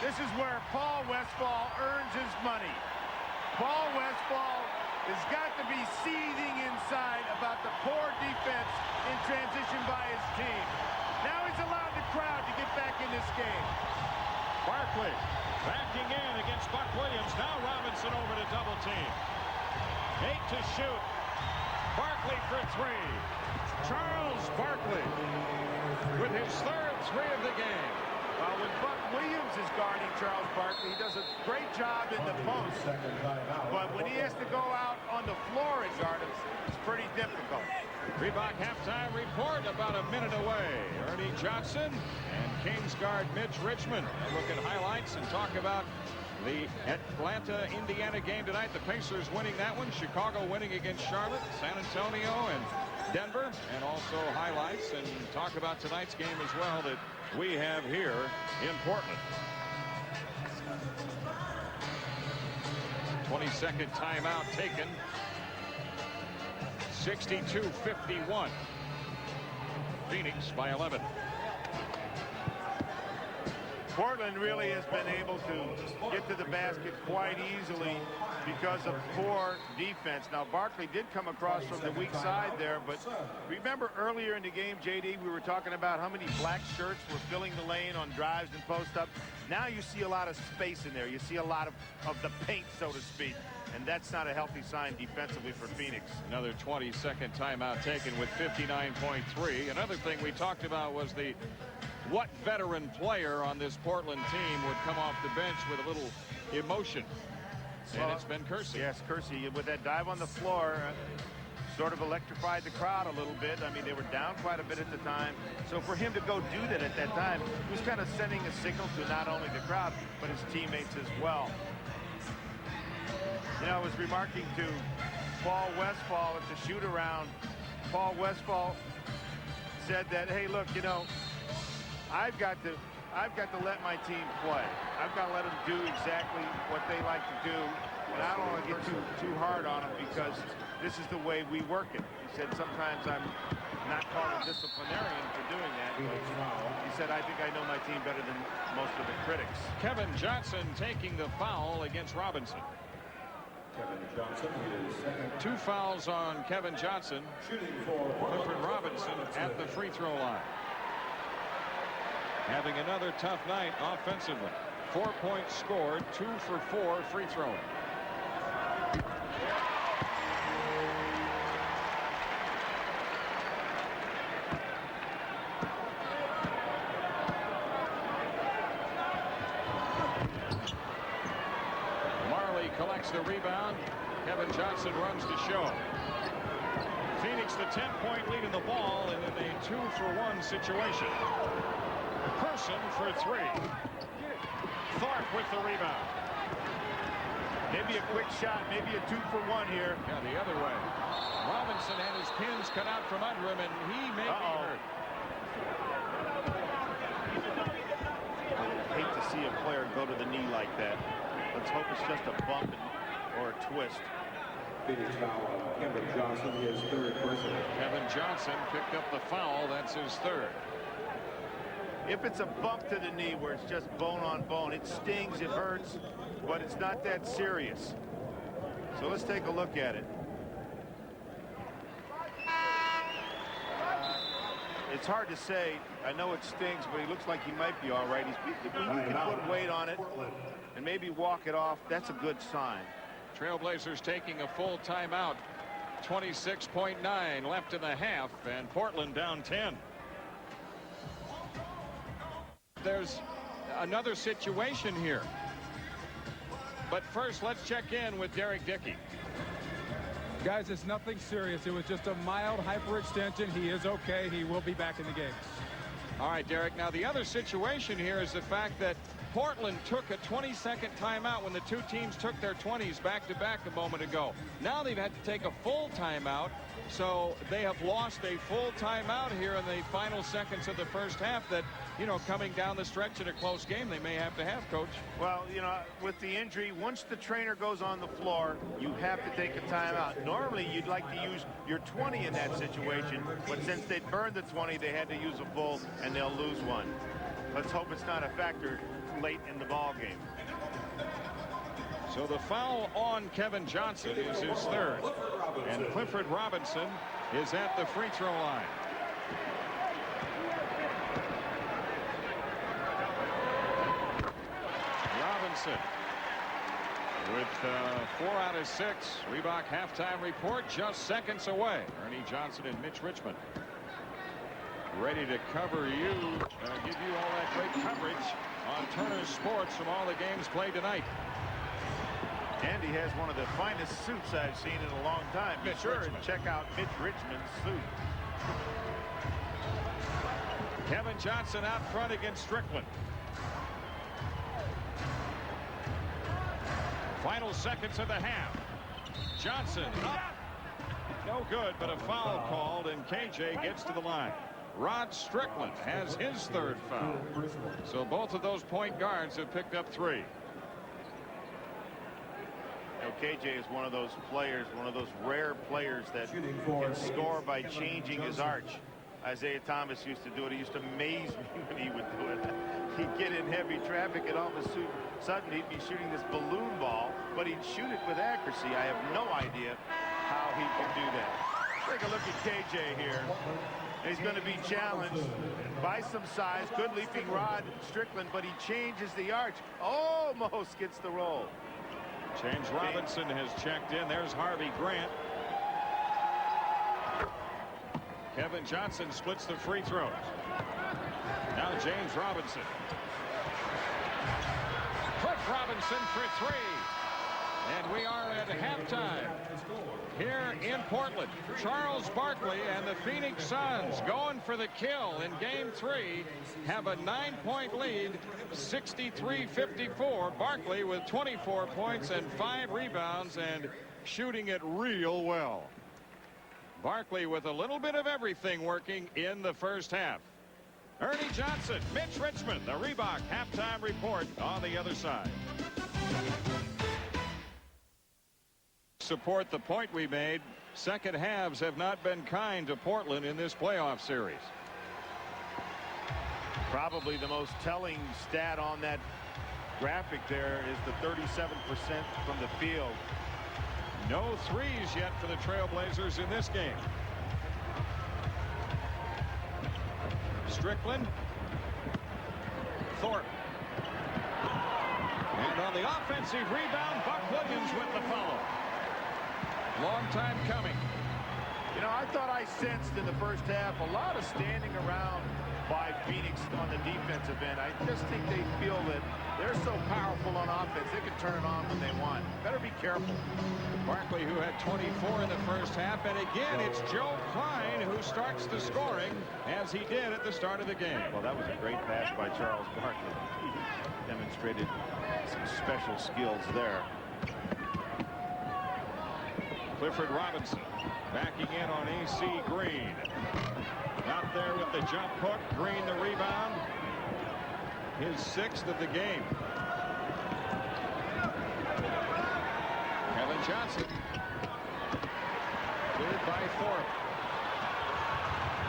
This is where Paul Westphal earns his money. Paul Westphal has got to be seething inside about the poor defense in transition by his team. Now he's allowed the crowd to get back in this game. Barkley backing in against Buck Williams. Now Robinson over to double team. 8 to shoot. Barkley for 3. Charles Barkley with his third 3 of the game. When Buck Williams is guarding Charles Barkley, he does a great job in the post. But when he has to go out on the floor and guard him, it's pretty difficult. Reebok halftime report about a minute away. Ernie Johnson and Kings guard Mitch Richmond. Look at highlights and talk about the Atlanta-Indiana game tonight. The Pacers winning that one. Chicago winning against Charlotte, San Antonio, and Denver. And also highlights and talk about tonight's game as well that we have here in Portland. 22nd timeout taken. 62-51. Phoenix by 11. Portland really has been able to get to the basket quite easily because of poor defense. Now, Barkley did come across from the weak side there, but remember earlier in the game, JD, we were talking about how many black shirts were filling the lane on drives and post-up. Now you see a lot of space in there. You see a lot of the paint, so to speak. And that's not a healthy sign defensively for Phoenix. Another 22nd timeout taken with 59.3. Another thing we talked about was what veteran player on this Portland team would come off the bench with a little emotion. And it's been Kersey. Yes, Kersey with that dive on the floor sort of electrified the crowd a little bit. I mean, they were down quite a bit at the time. So for him to go do that at that time, he was kind of sending a signal to not only the crowd, but his teammates as well. You know, I was remarking to Paul Westphal at the shoot-around. Paul Westphal said that, hey, look, you know, I've got to let my team play. I've got to let them do exactly what they like to do. And I don't want to get too hard on them because this is the way we work it. He said, sometimes I'm not called a disciplinarian for doing that. But he said, I think I know my team better than most of the critics. Kevin Johnson taking the foul against Robinson. Kevin Johnson, his second. 2 fouls on Kevin Johnson. Shooting for Clifford Robinson at the free throw line. Having another tough night offensively. 4 points scored, 2 for 4 free throwing. Marley collects the rebound. Kevin Johnson runs the show. Phoenix the 10-point lead in the ball and in a 2-for-1 situation. Person for 3. Thorpe with the rebound. Maybe a quick shot, maybe a 2-for-1 here. Yeah, the other way. Robinson had his pins cut out from under him, and he may be hurt. Hate to see a player go to the knee like that. Let's hope it's just a bump or a twist. Phoenix foul. Kevin Johnson, his third personal. Kevin Johnson picked up the foul. That's his third. If it's a bump to the knee where it's just bone on bone, it stings, it hurts, but it's not that serious. So let's take a look at it. It's hard to say. I know it stings, but he looks like he might be all right. He can put weight on it and maybe walk it off. That's a good sign. Trailblazers taking a full timeout. 26.9 left in the half, and Portland down 10. There's another situation here. But first, let's check in with Derek Dickey. Guys, it's nothing serious. It was just a mild hyperextension. He is okay. He will be back in the game. All right, Derek. Now, the other situation here is the fact that Portland took a 22nd timeout when the two teams took their 20s back-to-back a moment ago. Now they've had to take a full timeout, so they have lost a full timeout here in the final seconds of the first half that, you know, coming down the stretch in a close game, they may have to have, Coach. Well, you know, with the injury, once the trainer goes on the floor, you have to take a timeout. Normally, you'd like to use your 20 in that situation, but since they burned the 20, they had to use a full, and they'll lose one. Let's hope it's not a factor late in the ball game. So the foul on Kevin Johnson is his third. And Clifford Robinson is at the free throw line. Robinson with 4 out of 6. Reebok halftime report just seconds away. Ernie Johnson and Mitch Richmond ready to cover you, give you all that great coverage on Turner Sports from all the games played tonight. Andy has one of the finest suits I've seen in a long time. Be sure and check out Mitch Richmond's suit. Kevin Johnson out front against Strickland. Final seconds of the half. Johnson up. No good, but a foul called, and KJ gets to the line. Rod Strickland has his third foul. So both of those point guards have picked up 3. KJ is one of those players, one of those rare players that can score by changing his arch. Isaiah Thomas used to do it. He used to amaze me when he would do it. He'd get in heavy traffic and all of a sudden he'd be shooting this balloon ball, but he'd shoot it with accuracy. I have no idea how he could do that. Take a look at KJ here. He's going to be challenged by some size. Good leaping Rod Strickland, but he changes the arch. Almost gets the roll. James Robinson has checked in. There's Harvey Grant. Kevin Johnson splits the free throws. Now James Robinson. Cliff Robinson for 3. And we are at halftime here in Portland. Charles Barkley and the Phoenix Suns going for the kill in game 3 have a 9-point lead, 63-54. Barkley with 24 points and 5 rebounds and shooting it real well. Barkley with a little bit of everything working in the first half. Ernie Johnson, Mitch Richmond, the Reebok halftime report on the other side. Support the point we made. Second halves have not been kind to Portland in this playoff series. Probably the most telling stat on that graphic there is the 37% from the field. No threes yet for the Trailblazers in this game. Strickland. Thorpe. And on the offensive rebound, Buck Williams with the follow. Long time coming. You know, I thought I sensed in the first half a lot of standing around by Phoenix on the defensive end. I just think they feel that they're so powerful on offense, they can turn it on when they want. Better be careful. Barkley, who had 24 in the first half, and again it's Joe Klein who starts the scoring as he did at the start of the game. Well, that was a great pass by Charles Barkley. He demonstrated some special skills there. Clifford Robinson backing in on A.C. Green. Out there with the jump hook. Green the rebound. His 6th of the game. Kevin Johnson. Cleared by Thorpe.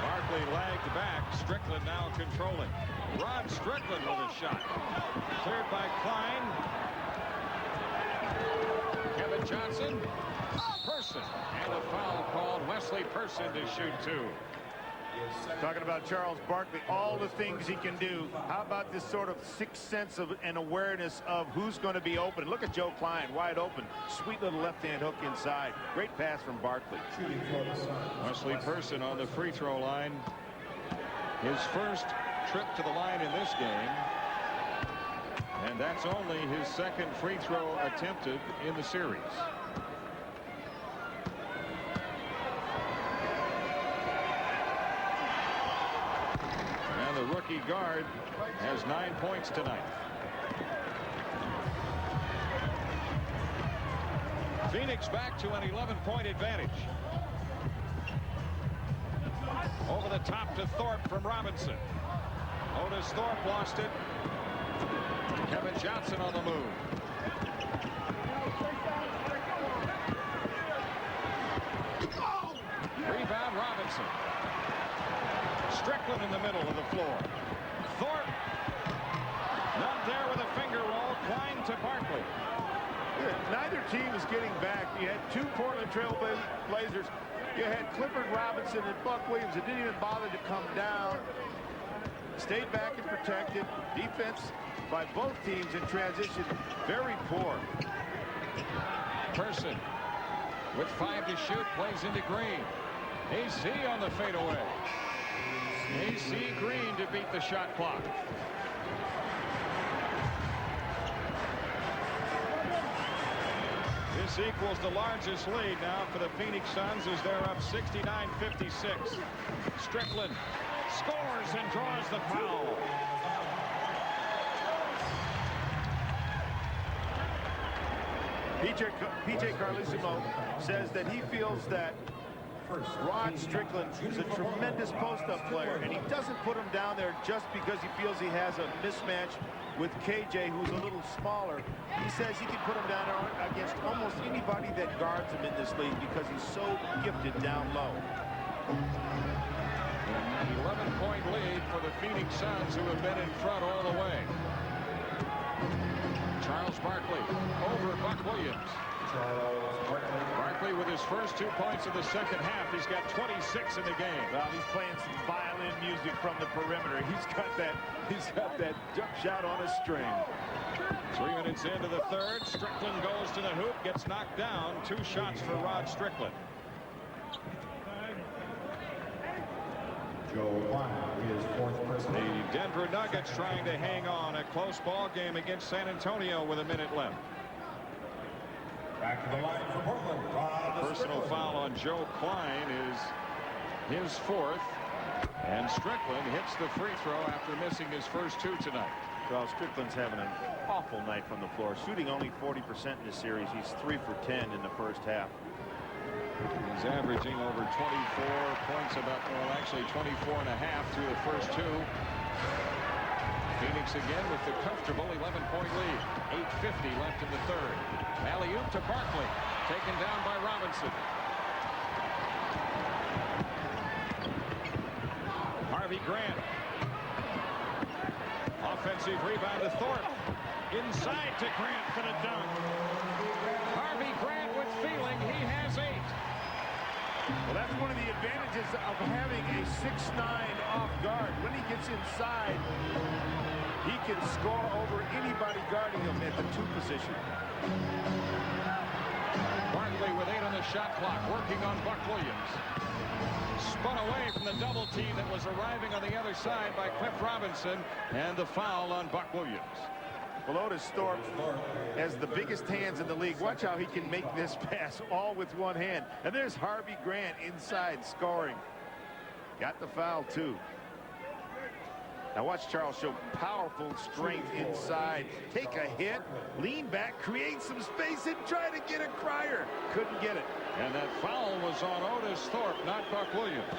Barkley lagged back. Strickland now controlling. Rod Strickland with a shot. Cleared by Klein. Kevin Johnson. Person. And a foul called. Wesley Person to shoot 2. Talking about Charles Barkley, all the things he can do. How about this sort of sixth sense of an awareness of who's going to be open? Look at Joe Klein, wide open. Sweet little left-hand hook inside. Great pass from Barkley. Wesley Person on the free throw line. His first trip to the line in this game. And that's only his 2nd free throw attempted in the series. The rookie guard has 9 points tonight. Phoenix back to an 11-point advantage. Over the top to Thorpe from Robinson. Otis Thorpe lost it. Kevin Johnson on the move. Rebound Robinson. Strickland in the middle of the floor. Thorpe. Not there with a to Barkley. Neither team is getting back. You had two Portland Trail Blazers. You had Clifford Robinson and Buck Williams that didn't even bother to come down. Stayed back and protected. Defense by both teams in transition, very poor. Person with 5 to shoot, plays into Green. AC on the fadeaway. AC Green to beat the shot clock. This equals the largest lead now for the Phoenix Suns as they're up 69-56. Strickland scores and draws the foul. P.J. Carlesimo says that he feels that Rod Strickland is a tremendous post-up player, and he doesn't put him down there just because he feels he has a mismatch with KJ, who's a little smaller. He says he can put him down there against almost anybody that guards him in this league because he's so gifted down low. An 11-point lead for the Phoenix Suns, who have been in front all the way. Charles Barkley over Buck Williams. Barkley with his first 2 points of the second half. He's got 26 in the game. Well, he's playing some violin music from the perimeter. He's got that jump shot on a string. 3 minutes into the third. Strickland goes to the hoop, gets knocked down. 2 shots for Rod Strickland. Joe Klein, his fourth personal. The Denver Nuggets trying to hang on. A close ball game against San Antonio with a minute left. Back to the line for Portland. Personal foul on Joe Klein is his 4th. And Strickland hits the free throw after missing his first 2 tonight. Well, Strickland's having an awful night from the floor. Shooting only 40% in this series. He's 3 for 10 in the first half. He's averaging over 24 points, actually 24 and a half through the first 2. Phoenix again with the comfortable 11-point lead. 8:50 left in the third. Alley-oop to Barkley, taken down by Robinson. Harvey Grant. Offensive rebound to Thorpe. Inside to Grant for the dunk. Harvey Grant with feeling. He has 8. Well, that's one of the advantages of having a 6'9" off guard. When he gets inside, he can score over anybody guarding him at the 2 position. Barkley with 8 on the shot clock, working on Buck Williams. Spun away from the double team that was arriving on the other side by Cliff Robinson, and the foul on Buck Williams. Well, Otis Thorpe has the biggest hands in the league. Watch how he can make this pass all with one hand. And there's Harvey Grant inside scoring. Got the foul, too. Now watch Charles show powerful strength inside. Take a hit, lean back, create some space, and try to get a crier. Couldn't get it. And that foul was on Otis Thorpe, not Buck Williams.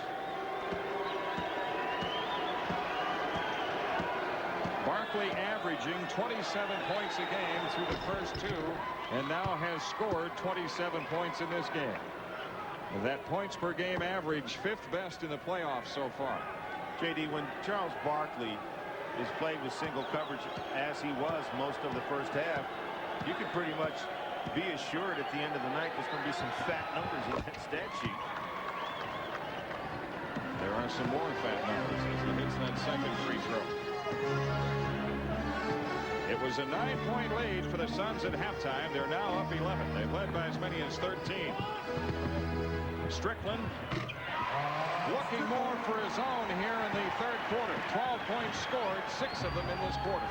Barkley averaging 27 points a game through the first 2, and now has scored 27 points in this game. That points per game average 5th best in the playoffs so far. JD, when Charles Barkley is playing with single coverage as he was most of the first half, you can pretty much be assured at the end of the night there's going to be some fat numbers in that stat sheet. There are some more fat numbers as he hits that second free throw. It was a 9-point lead for the Suns at halftime. They're now up 11. They've led by as many as 13. Strickland looking more for his own here in the third quarter. 12 points scored, 6 of them in this quarter.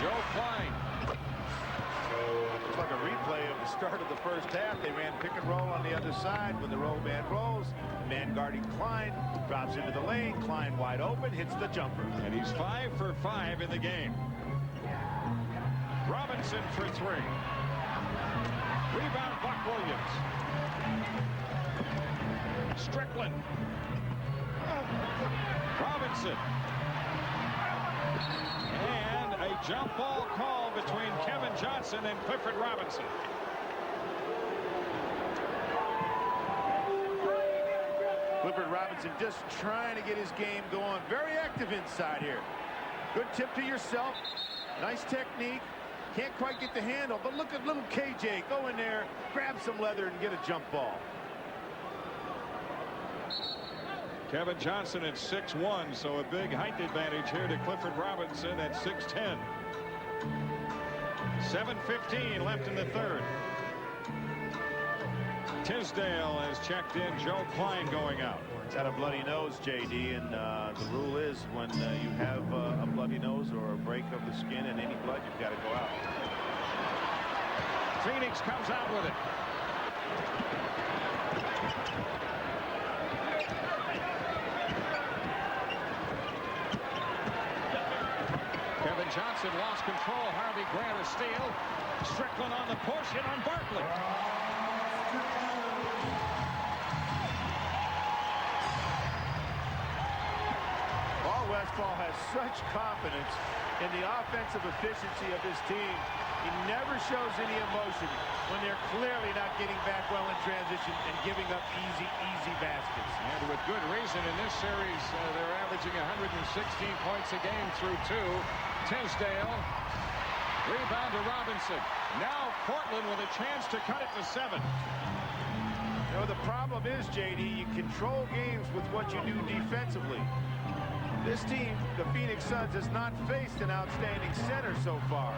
Joe Klein. Looks like a replay of the start of the first half. They ran pick and roll on the other side. When the roll man rolls, man guarding Klein drops into the lane. Klein wide open, hits the jumper. And he's 5 for 5 in the game. Robinson for 3. Rebound Buck Williams. Strickland. Robinson. And a jump ball call between Kevin Johnson and Clifford Robinson. Clifford Robinson just trying to get his game going. Very active inside here. Good tip to yourself. Nice technique. Can't quite get the handle, but look at little KJ. Go in there, grab some leather, and get a jump ball. Kevin Johnson at 6'1", so a big height advantage here to Clifford Robinson at 6'10". 7:15 left in the third. Tisdale has checked in. Joe Klein going out. He's got a bloody nose, JD, and the rule is when you have a bloody nose or a break of the skin and any blood, you've got to go out. Phoenix comes out with it. Kevin Johnson lost control. Harvey Grant a steal. Strickland on the push and on Barkley. Paul Westphal has such confidence in the offensive efficiency of his team. He never shows any emotion when they're clearly not getting back well in transition and giving up easy baskets. And with good reason in this series, they're averaging 116 points a game through two. Tisdale, rebound to Robinson. Now Portland with a chance to cut it to 7. You know, the problem is, JD, you control games with what you do defensively. This team, the Phoenix Suns, has not faced an outstanding center so far.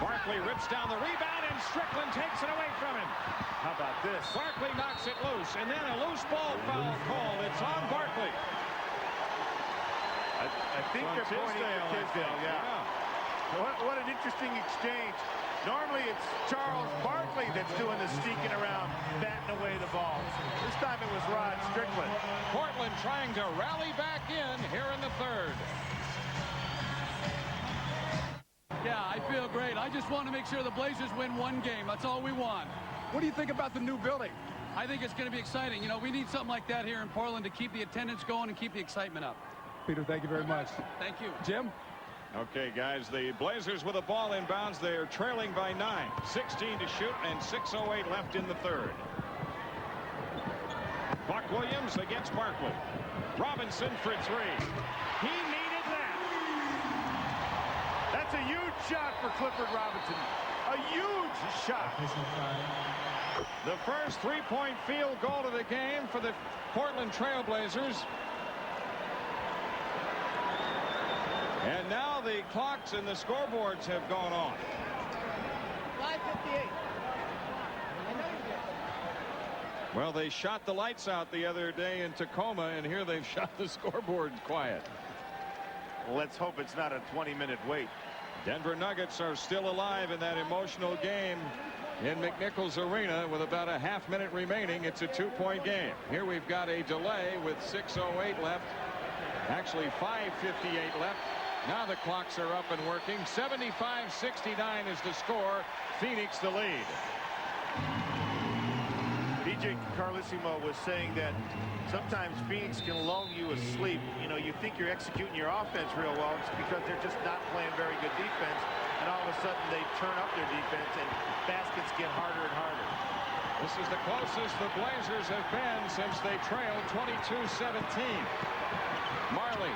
Barkley rips down the rebound, and Strickland takes it away from him. How about this? Barkley knocks it loose, and then a loose ball foul called. It's on Barkley. I think they're pointing to Tisdale, yeah. What an interesting exchange. Normally it's Charles Barkley that's doing the sneaking around, batting away the ball. This time it was Rod Strickland. Portland trying to rally back in here in the third. Yeah, I feel great. I just want to make sure the Blazers win one game. That's all we want. What do you think about the new building? I think it's going to be exciting. You know, we need something like that here in Portland to keep the attendance going and keep the excitement up. Peter, thank you very much. Thank you. Jim? Okay, guys, the Blazers with a ball inbounds. They are trailing by 9. 16 to shoot and 6:08 left in the third. Buck Williams against Barkley. Robinson for 3. He needed that. That's a huge shot for Clifford Robinson. A huge shot. The first three-point field goal of the game for the Portland Trailblazers. And now the clocks and the scoreboards have gone on. 5:58. Well, they shot the lights out the other day in Tacoma, and here they've shot the scoreboard quiet. Let's hope it's not a 20-minute wait. Denver Nuggets are still alive in that emotional game in McNichols Arena with about a half-minute remaining. It's a 2-point game. Here we've got a delay with 6:08 left. Actually 5:58 left. Now the clocks are up and working. 75-69 is the score. Phoenix the lead. DJ Carlissimo was saying that sometimes Phoenix can lull you asleep. You know, you think you're executing your offense real well. It's because they're just not playing very good defense. And all of a sudden they turn up their defense and baskets get harder and harder. This is the closest the Blazers have been since they trailed 22-17. Marley.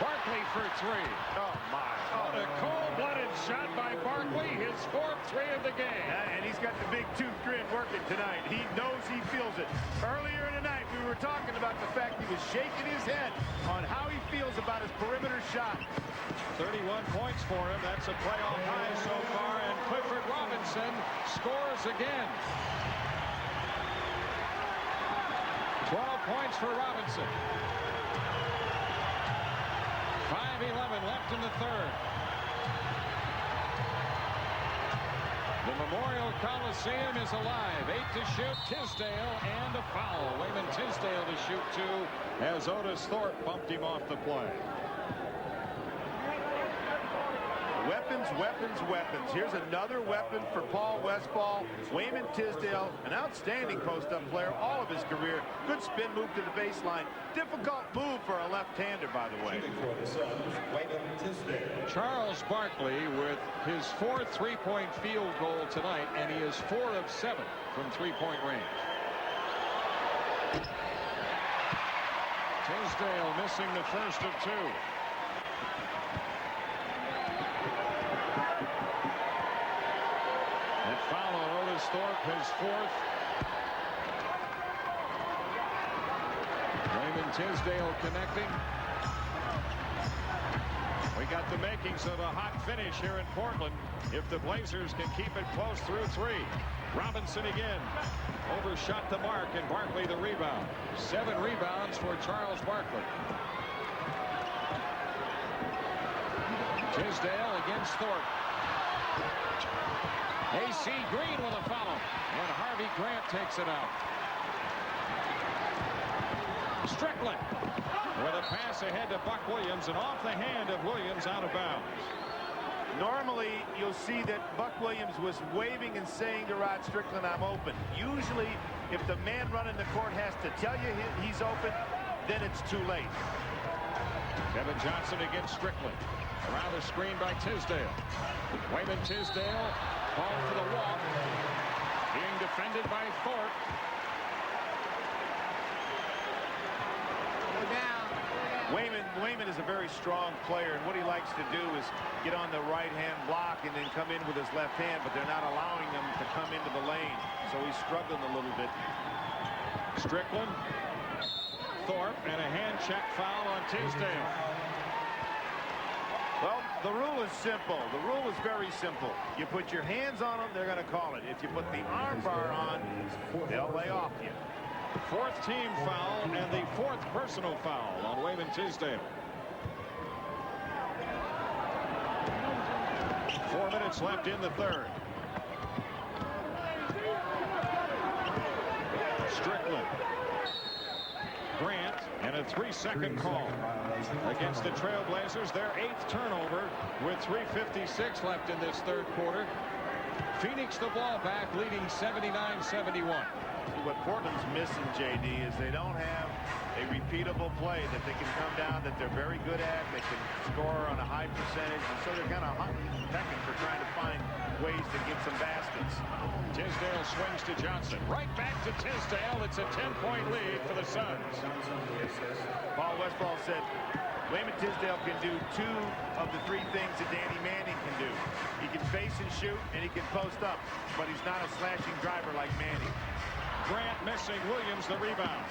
Barkley for 3. Oh, my. Oh, a cold-blooded shot by Barkley, his 4th 3 of the game. And he's got the big tooth grin working tonight. He knows he feels it. Earlier in the night, we were talking about the fact he was shaking his head on how he feels about his perimeter shot. 31 points for him. That's a playoff high so far. And Clifford Robinson scores again. 12 points for Robinson. 5:11 left in the third. The Memorial Coliseum is alive. 8 to shoot. Tisdale and a foul. Wayman Tisdale to shoot 2 as Otis Thorpe bumped him off the play. Weapons, weapons, weapons. Here's another weapon for Paul Westphal. Wayman Tisdale, an outstanding post-up player all of his career. Good spin move to the baseline. Difficult move for a left-hander, by the way. For the Suns, Wayman Tisdale. Charles Barkley with his 4th three-point field goal tonight, and he is 4 of 7 from three-point range. Tisdale missing the first of two. That foul on Otis Thorpe, his fourth. Raymond Tisdale connecting. We got the makings of a hot finish here in Portland if the Blazers can keep it close through three. Robinson again. Overshot the mark, and Barkley the rebound. 7 rebounds for Charles Barkley. Tisdale against Thorpe. A.C. Green with a foul, and Harvey Grant takes it out. Strickland with a pass ahead to Buck Williams, and off the hand of Williams, out of bounds. Normally, you'll see that Buck Williams was waving and saying to Rod Strickland, "I'm open." Usually, if the man running the court has to tell you he's open, then it's too late. Kevin Johnson against Strickland. Around the screen by Tisdale. Wayman Tisdale called for the walk. Being defended by Thorpe. Wayman is a very strong player, and what he likes to do is get on the right-hand block and then come in with his left hand, but they're not allowing him to come into the lane, so he's struggling a little bit. Strickland, Thorpe, and a hand check foul on Tisdale. Well, the rule is simple. The rule is very simple. You put your hands on them, they're going to call it. If you put the arm bar on, they'll lay off you. 4th team foul and the 4th personal foul on Wayman Tisdale. 4 minutes left in the third. Strickland. Grant, and a 3-second call against the Trailblazers. Their 8th turnover with 3:56 left in this third quarter. Phoenix the ball back, leading 79-71. What Portland's missing, JD, is they don't have a repeatable play that they can come down, that they're very good at. They can score on a high percentage, and so they're kind of pecking for trying to find ways to get some baskets. Tisdale swings to Johnson. Right back to Tisdale. It's a 10-point lead for the Suns. Paul Westphal said Wayman Tisdale can do 2 of the 3 things that Danny Manning can do. He can face and shoot, and he can post up, but he's not a slashing driver like Manning. Grant missing. Williams the rebound.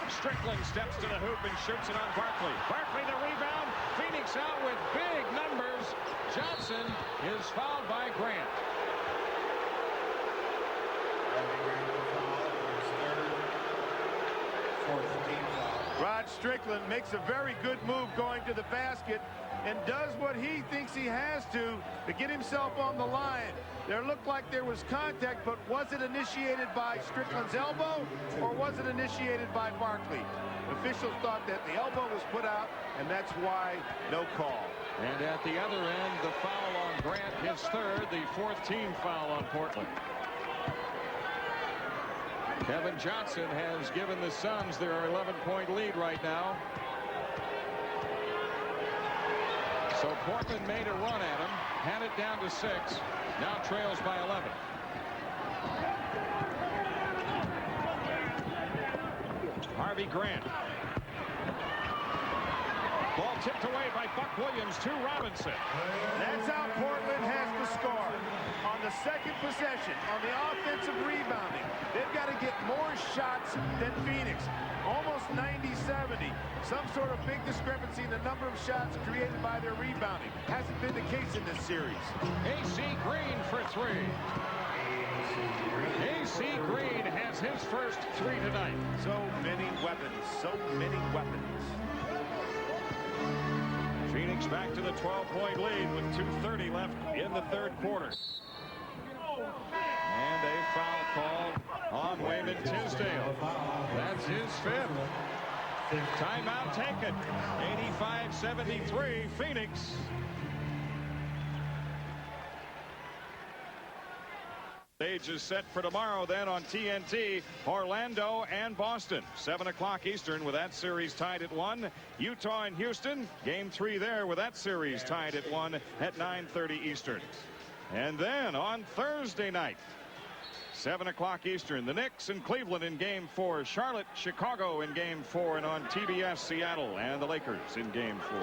Strickland steps to the hoop and shoots it on Barkley. Barkley the rebound. Phoenix out with big numbers. Johnson is fouled by Grant. Rod Strickland makes a very good move going to the basket and does what he thinks he has to get himself on the line. There looked like there was contact, but was it initiated by Strickland's elbow or was it initiated by Barkley? Officials thought that the elbow was put out, and that's why no call. And at the other end, the foul on Grant, his 3rd, the 4th team foul on Portland. Kevin Johnson has given the Suns their 11-point lead right now. So Portland made a run at him, had it down to 6, now trails by 11. Harvey Grant. Ball tipped away by Buck Williams to Robinson. That's how Portland has to score. On the second possession, on the offensive rebounding, they've got to get more shots than Phoenix. Almost 90-70. Some sort of big discrepancy in the number of shots created by their rebounding. Hasn't been the case in this series. A.C. Green for 3. A.C. Green has his first 3 tonight. So many weapons. So many weapons. Phoenix back to the 12-point lead with 2:30 left in the third quarter. And a foul called on Wayman Tisdale. That's his 5th. Timeout taken. 85-73 Phoenix. Stage is set for tomorrow then on TNT. Orlando and Boston. 7 o'clock Eastern with that series tied at 1. Utah and Houston. Game 3 there with that series tied at 1 at 9:30 Eastern. And then on Thursday night, 7 o'clock Eastern. The Knicks and Cleveland in Game 4. Charlotte, Chicago in Game 4, and on TBS, Seattle and the Lakers in Game 4.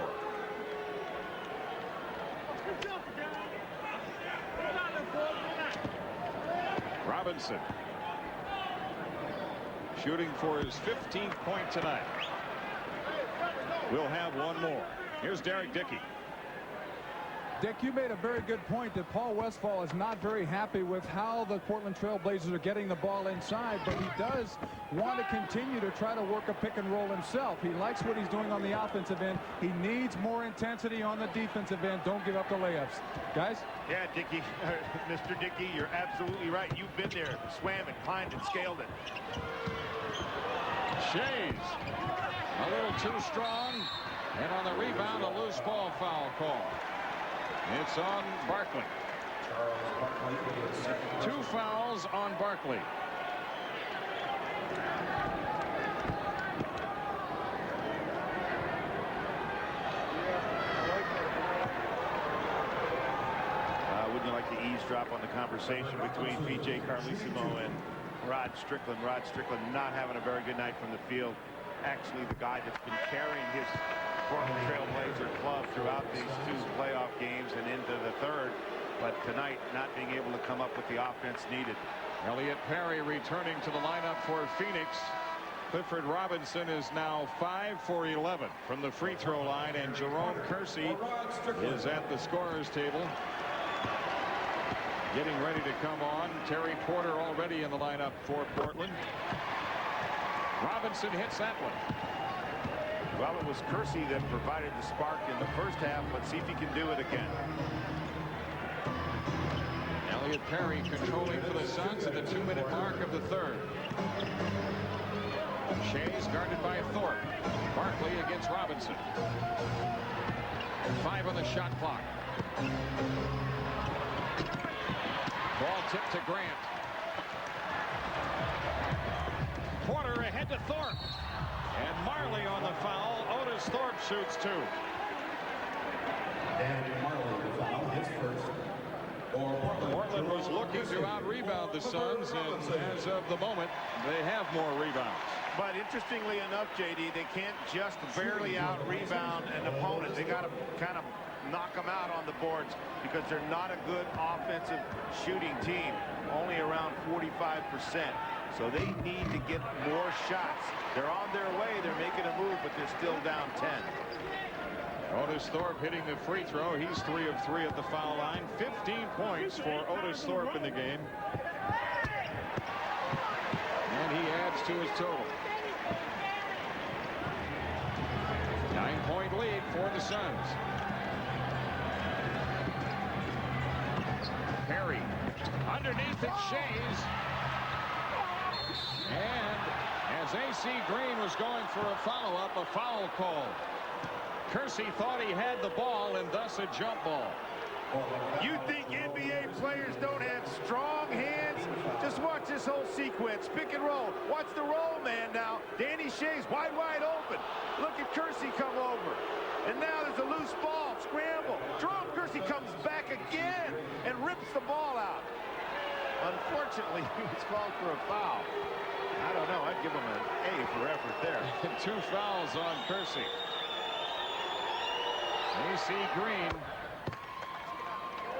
Robinson shooting for his 15th point tonight. We'll have one more. Here's Derek Dickey. Dick, you made a very good point that Paul Westphal is not very happy with how the Portland Trail Blazers are getting the ball inside, but he does want to continue to try to work a pick and roll himself. He likes what he's doing on the offensive end. He needs more intensity on the defensive end. Don't give up the layups. Guys? Yeah, Dickey, Mr. Dickey, you're absolutely right. You've been there, swam it, climbed it, scaled it. Shays a little too strong, and on the rebound, a loose ball foul call. It's on Barkley. 2 fouls on Barkley. Wouldn't you like to eavesdrop on the conversation between P.J. Carlesimo and Rod Strickland? Rod Strickland not having a very good night from the field. Actually, the guy that's been carrying his Portland Trail Blazer club throughout these 2 playoff games and into the 3rd, but tonight not being able to come up with the offense needed. Elliot Perry returning to the lineup for Phoenix. Clifford Robinson is now 5 for 11 from the free throw line, and Jerome Kersey is at the scorer's table, getting ready to come on. Terry Porter already in the lineup for Portland. Robinson hits that one. Well, it was Kersey that provided the spark in the first half. Let's see if he can do it again. Elliot Perry controlling for the Suns at the 2-minute mark of the 3rd. Shays guarded by Thorpe. Barkley against Robinson. 5 on the shot clock. Ball tipped to Grant. Porter ahead to Thorpe. And Marley on the foul. Otis Thorpe shoots 2. And Marley the foul, his first. Portland was looking to out-rebound the Suns, and as of the moment, they have more rebounds. But interestingly enough, JD, they can't just barely out-rebound an opponent. They got to kind of knock them out on the boards because they're not a good offensive shooting team, only around 45%. So they need to get more shots. They're on their way. They're making a move, but they're still down 10. Otis Thorpe hitting the free throw. He's 3 of 3 at the foul line. 15 points for Otis Thorpe in the game. And he adds to his total. 9-point lead for the Suns. Perry underneath it, Shays. And as A.C. Green was going for a follow-up, a foul call. Kersey thought he had the ball, and thus a jump ball. You think NBA players don't have strong hands? Just watch this whole sequence. Pick and roll. Watch the roll man now. Danny Shays wide open. Look at Kersey come over. And now there's a loose ball. Scramble. Jerome Kersey comes back again and rips the ball out. Unfortunately, he was called for a foul. I don't know. I'd give him an A for effort there. 2 fouls on Kersey.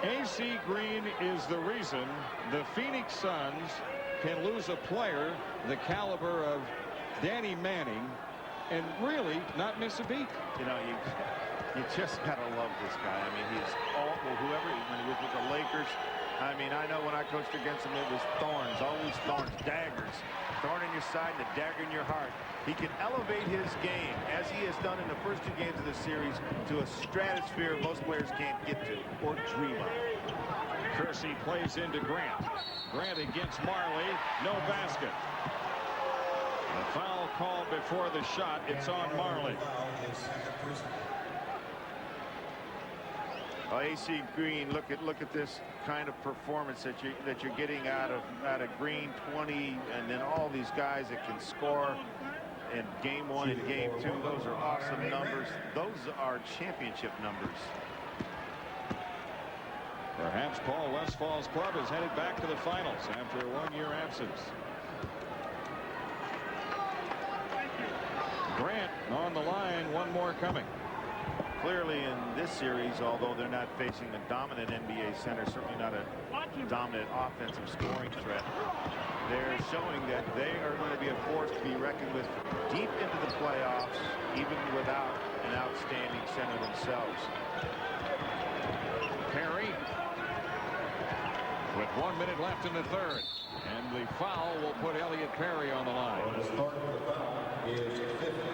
A.C. Green is the reason the Phoenix Suns can lose a player the caliber of Danny Manning and really not miss a beat. You know, you just gotta love this guy. I mean, he's all, well, whoever, when he was with the Lakers, I mean, I know when I coached against him, it was thorns, always thorns, daggers. Thorn in your side and a dagger in your heart. He can elevate his game, as he has done in the first 2 games of the series, to a stratosphere most players can't get to or dream of. Kersey plays into Grant. Grant against Marley. No basket. A foul called before the shot. It's on Marley. A.C. Green, look at this kind of performance that you're getting out of Green. 20, and then all these guys that can score in game 1 and game 2. Those are awesome numbers. Those are championship numbers. Perhaps Paul Westfall's club is headed back to the finals after a one-year absence. Grant on the line, one more coming. Clearly in this series, although they're not facing a dominant NBA center, certainly not a dominant offensive scoring threat, they're showing that they are going to be a force to be reckoned with deep into the playoffs, even without an outstanding center themselves. Perry with 1 minute left in the third, and the foul will put Elliot Perry on the line.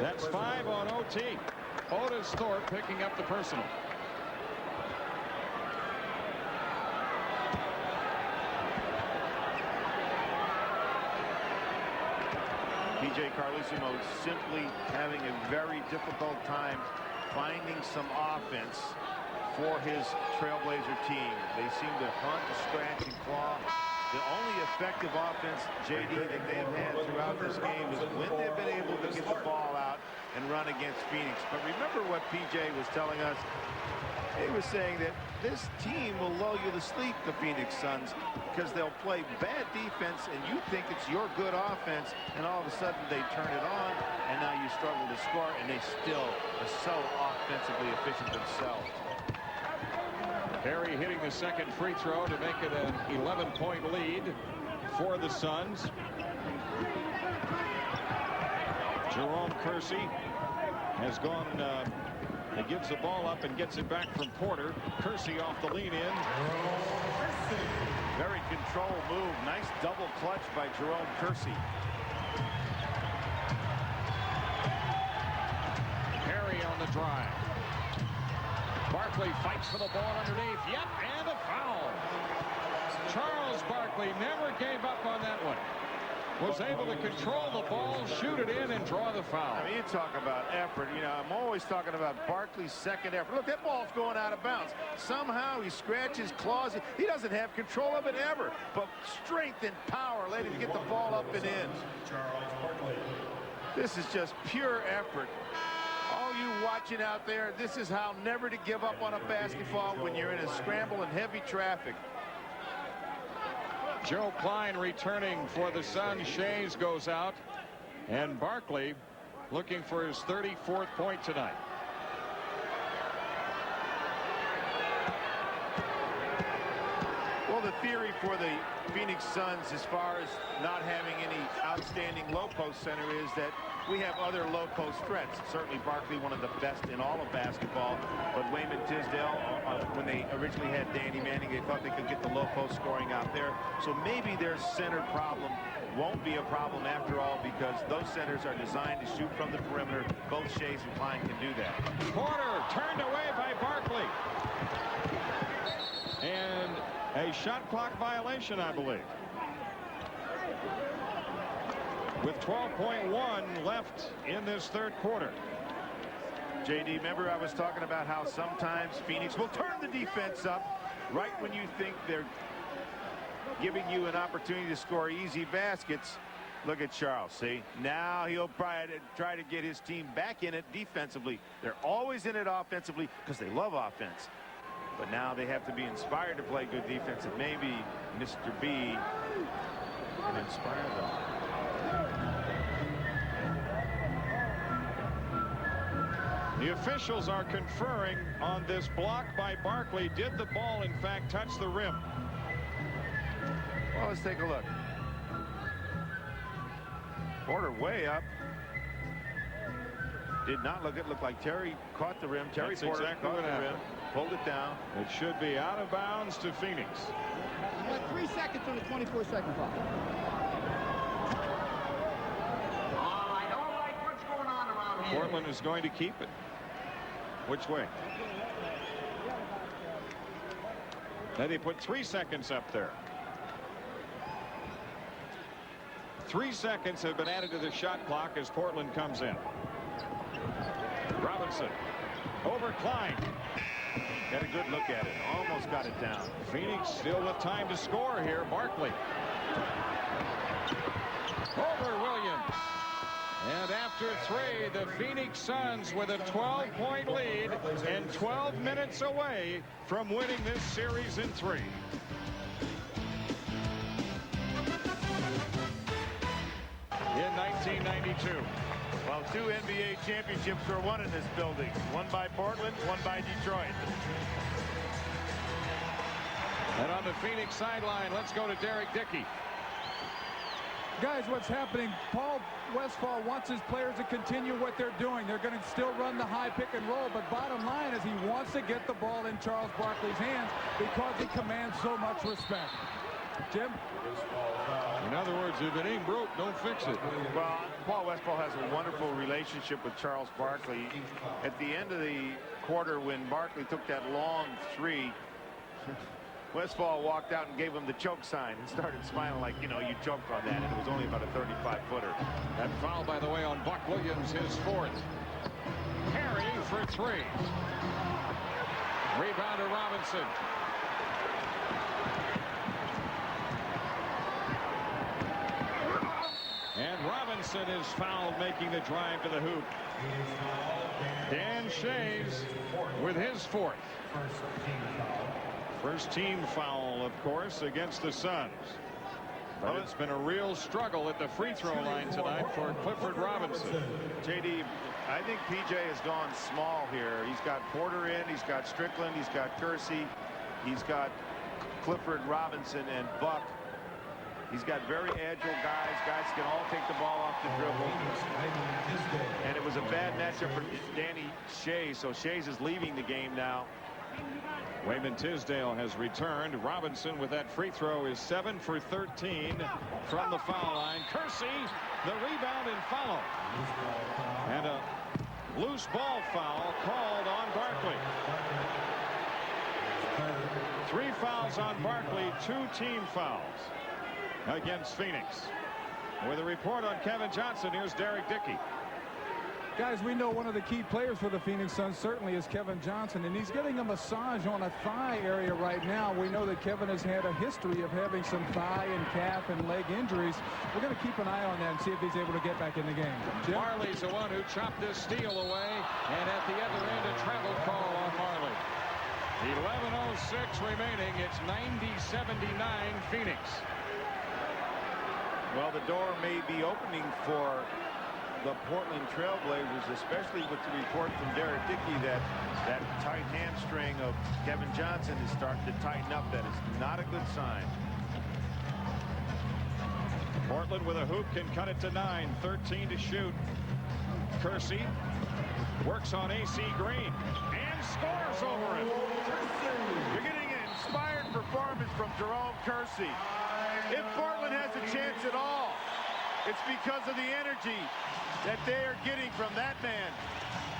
That's 5 on OT. Otis Thorpe picking up the personal. PJ Carlesimo simply having a very difficult time finding some offense for his Trailblazer team. They seem to hunt, scratch, and claw. The only effective offense, JD, that they have had throughout this game is when they've been able to get the ball out and run against Phoenix. But remember what PJ was telling us. He was saying that this team will lull you to sleep, the Phoenix Suns, because they'll play bad defense and you think it's your good offense, and all of a sudden they turn it on and now you struggle to score, and they still are so offensively efficient themselves. Perry hitting the second free throw to make it an 11-point lead for the Suns. Jerome Kersey has gone he gives the ball up and gets it back from Porter. Kersey off the lean in. Very controlled move. Nice double clutch by Jerome Kersey. Perry on the drive. Barkley fights for the ball underneath. Yep, and a foul. Charles Barkley never gave up on that one. Was able to control the ball, shoot it in, and draw the foul. I mean, you talk about effort. You know, I'm always talking about Barkley's second effort. Look, that ball's going out of bounds. Somehow he scratches, claws. He doesn't have control of it ever. But strength and power let him get the ball up and in. This is just pure effort. All you watching out there, this is how never to give up on a basketball when you're in a scramble and heavy traffic. Joe Klein returning for the Suns. Shays goes out, and Barkley looking for his 34th point tonight. Well, the theory for the Phoenix Suns, as far as not having any outstanding low post center, is that we have other low post threats. Certainly Barkley, one of the best in all of basketball, but Wayman Tisdale, when they originally had Danny Manning, they thought they could get the low post scoring out there. So maybe their center problem won't be a problem after all, because those centers are designed to shoot from the perimeter. Both Shays and Klein can do that. Porter turned away by Barkley. And a shot clock violation, I believe. With 12.1 left in this third quarter. JD, remember I was talking about how sometimes Phoenix will turn the defense up right when you think they're giving you an opportunity to score easy baskets. Look at Charles. See, now he'll probably try to get his team back in it defensively. They're always in it offensively because they love offense. But now they have to be inspired to play good defense, and maybe Mr. B can inspire them. The officials are conferring on this block by Barkley. Did the ball, in fact, touch the rim? Well, let's take a look. Porter way up. Did not look. It looked like Terry caught the rim. Terry That's Porter exactly caught what the happened. rim, pulled it down. It should be out of bounds to Phoenix. You got 3 seconds on the 24-second clock. All right, what's going on around here? Portland is going to keep it. Which way? Now they put 3 seconds up there. 3 seconds have been added to the shot clock as Portland comes in. Robinson over Klein. Got a good look at it. Almost got it down. Phoenix still with time to score here. Barkley over Williams. And after after 3. The Phoenix Suns with a 12-point lead and 12 minutes away from winning this series in 3. In 1992. Well, 2 NBA championships were won in this building. One by Portland, one by Detroit. And on the Phoenix sideline, let's go to Derek Dickey. Guys, what's happening? Paul Westphal wants his players to continue what they're doing. They're going to still run the high pick and roll, but bottom line is he wants to get the ball in Charles Barkley's hands because he commands so much respect. Jim? In other words, if it ain't broke, don't fix it. Well, Paul Westphal has a wonderful relationship with Charles Barkley. At the end of the quarter, when Barkley took that long 3, Westphal walked out and gave him the choke sign and started smiling like, you know, you choked on that, and it was only about a 35-footer. That foul, by the way, on Buck Williams, his 4th. Harry for 3. Rebound to Robinson. And Robinson is fouled, making the drive to the hoop. Dan Shays with his 4th. First team foul, of course, against the Suns. But it's been a real struggle at the free throw line tonight for Clifford Robinson. JD, I think PJ has gone small here. He's got Porter in, he's got Strickland, he's got Kersey, he's got Clifford Robinson and Buck. He's got very agile guys who can all take the ball off the dribble. And it was a bad matchup for Danny Shays, so Shays is leaving the game now. Wayman Tisdale has returned. Robinson with that free throw is 7 for 13 from the foul line. Kersey, the rebound and follow. And a loose ball foul called on Barkley. 3 fouls on Barkley, 2 team fouls against Phoenix. With a report on Kevin Johnson, here's Derek Dickey. Guys, we know one of the key players for the Phoenix Suns certainly is Kevin Johnson, and he's getting a massage on a thigh area right now. We know that Kevin has had a history of having some thigh and calf and leg injuries. We're going to keep an eye on that and see if he's able to get back in the game. Jim? Marley's the one who chopped this steal away, and at the other end, a travel call on Marley. 11:06 remaining. It's 90-79 Phoenix. Well, the door may be opening for the Portland Trailblazers, especially with the report from Derek Dickey that that tight hamstring of Kevin Johnson is starting to tighten up. That is not a good sign. Portland with a hoop can cut it to 9. 13 to shoot. Kersey works on AC Green and scores over him. You're getting an inspired performance from Jerome Kersey. If Portland has a chance at all, it's because of the energy that they are getting from that man,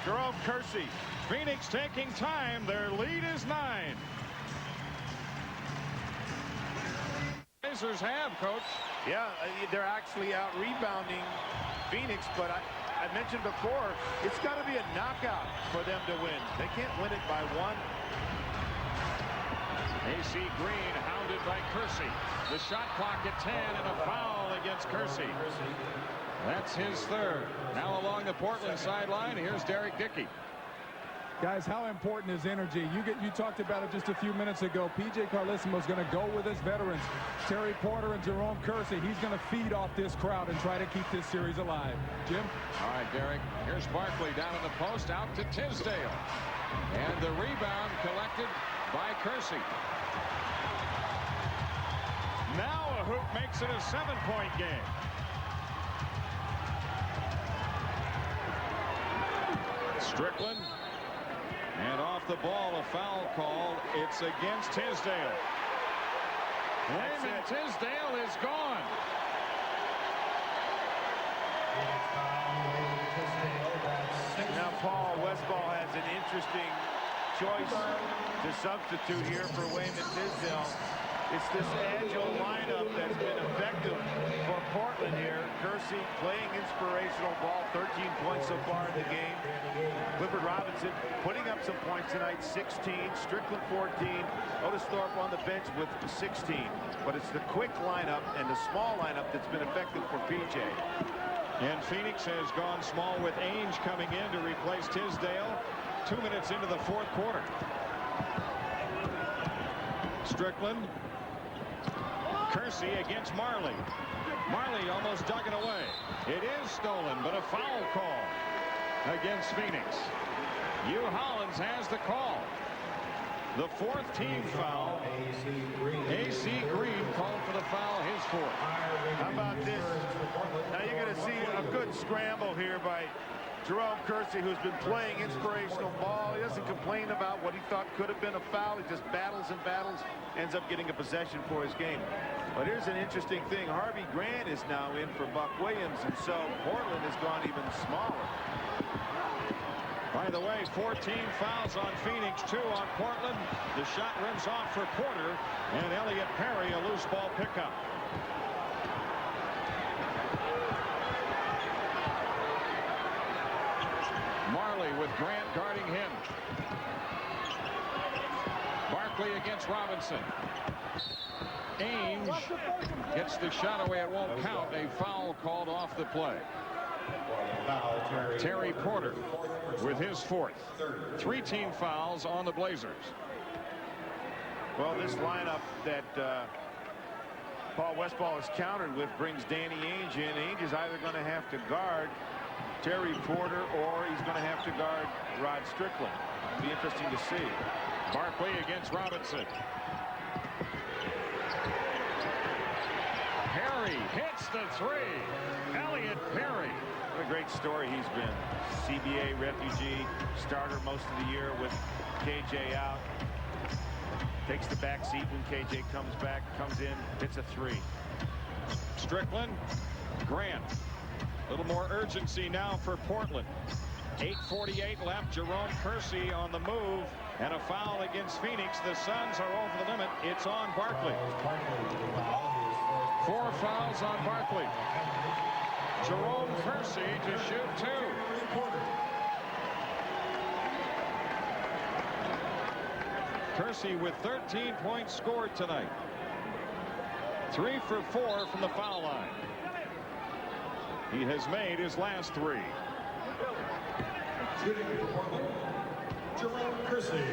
Jerome Kersey. Phoenix taking time. Their lead is 9. Blazers have, Coach. Yeah, they're actually out rebounding Phoenix, but I mentioned before, it's got to be a knockout for them to win. They can't win it by 1. AC Green hounded by Kersey. The shot clock at 10 and a foul against Kersey. That's his 3rd. Now along the Portland sideline, here's Derek Dickey. Guys, how important is energy? You talked about it just a few minutes ago. P.J. Carlesimo is going to go with his veterans. Terry Porter and Jerome Kersey. He's going to feed off this crowd and try to keep this series alive. Jim? All right, Derek. Here's Barkley down in the post, out to Tisdale. And the rebound collected by Kersey. Now a hoop makes it a 7-point game. Strickland. And off the ball, a foul call. It's against Tisdale. Wayman Tisdale is gone. Now Paul Westphal has an interesting choice to substitute here for Wayman Tisdale. It's this agile lineup that's been effective for Portland here. Kersey playing inspirational ball, 13 points so far in the game. Clifford Robinson putting up some points tonight, 16. Strickland 14. Otis Thorpe on the bench with 16. But it's the quick lineup and the small lineup that's been effective for PJ. And Phoenix has gone small with Ainge coming in to replace Tisdale 2 minutes into the fourth quarter. Strickland. Kersey against Marley. Marley almost dug it away. It is stolen, but a foul call against Phoenix. Hugh Hollins has the call. The fourth team foul. A.C. Green called for the foul, his fourth. How about this? Now you're going to see a good scramble here by Jerome Kersey, who's been playing inspirational ball. He doesn't complain about what he thought could have been a foul. He just battles and battles, ends up getting a possession for his game. But here's an interesting thing. Harvey Grant is now in for Buck Williams, and so Portland has gone even smaller. By the way, 14 fouls on Phoenix, 2 on Portland. The shot rims off for Porter, and Elliot Perry, a loose ball pickup. Marley with Grant guarding him. Barkley against Robinson. Ainge gets the shot away. It won't count. A foul called off the play. Terry Porter with his fourth. 3 team fouls on the Blazers. Well, this lineup that Paul Westphal has countered with brings Danny Ainge in. Ainge is either going to have to guard Terry Porter or he's going to have to guard Rod Strickland. It'll be interesting to see. Barkley against Robinson. Perry hits the 3. Elliot Perry. What a great story he's been. CBA refugee, starter most of the year with KJ out. Takes the back seat when KJ comes back, comes in, hits a 3. Strickland, Grant. A little more urgency now for Portland. 8:48 left. Jerome Kersey on the move, and a foul against Phoenix. The Suns are over the limit. It's on Barkley. 4 fouls on Barkley. Jerome Kersey to shoot 2. Kersey with 13 points scored tonight. 3 for 4 from the foul line. He has made his last 3. Shooting for Portland, Jerome Kersey.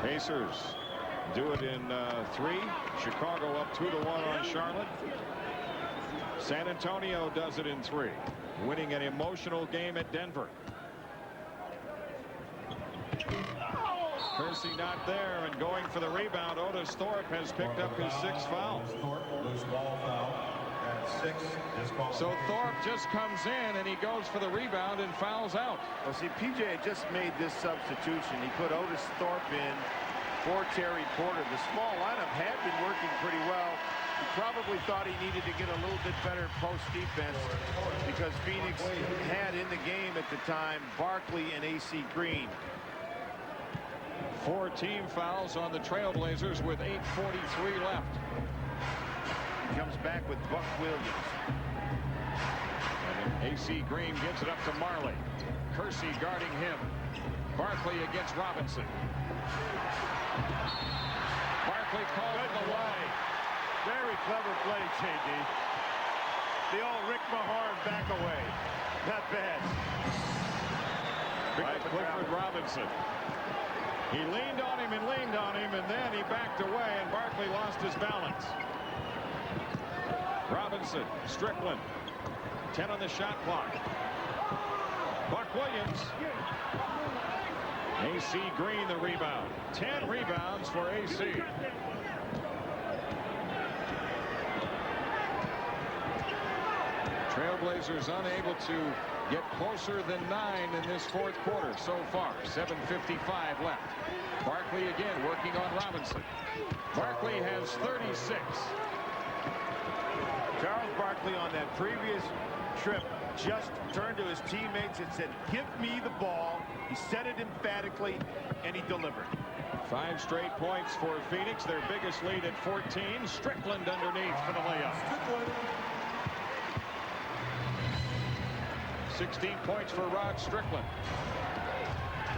Pacers do it in 3. Chicago up 2-1 on Charlotte. San Antonio does it in 3, winning an emotional game at Denver. Kersey not there, and going for the rebound. Otis Thorpe has picked up his 6th foul. Loose ball foul at 6. So Thorpe just comes in and he goes for the rebound and fouls out. Well, see, PJ had just made this substitution. He put Otis Thorpe in for Terry Porter. The small lineup had been working pretty well. He probably thought he needed to get a little bit better post defense because Phoenix had in the game at the time Barkley and A.C. Green. 4 team fouls on the Trailblazers with 8:43 left. He comes back with Buck Williams. And A.C. Green gives it up to Marley. Kersey guarding him. Barkley against Robinson. Barkley called it away. Very clever play, J.D. The old Rick Mahorn back away. Not bad. By Clifford Robinson. He leaned on him and then he backed away, and Barkley lost his balance. Robinson, Strickland, 10 on the shot clock. Buck Williams. A.C. Green the rebound. 10 rebounds for A.C. Trailblazers unable to get closer than 9 in this fourth quarter so far. 7:55 left. Barkley again working on Robinson. Barkley has 36. Charles Barkley on that previous trip just turned to his teammates and said, "Give me the ball." He said it emphatically, and he delivered. 5 straight points for Phoenix, their biggest lead at 14. Strickland underneath for the layup. 16 points for Rod Strickland.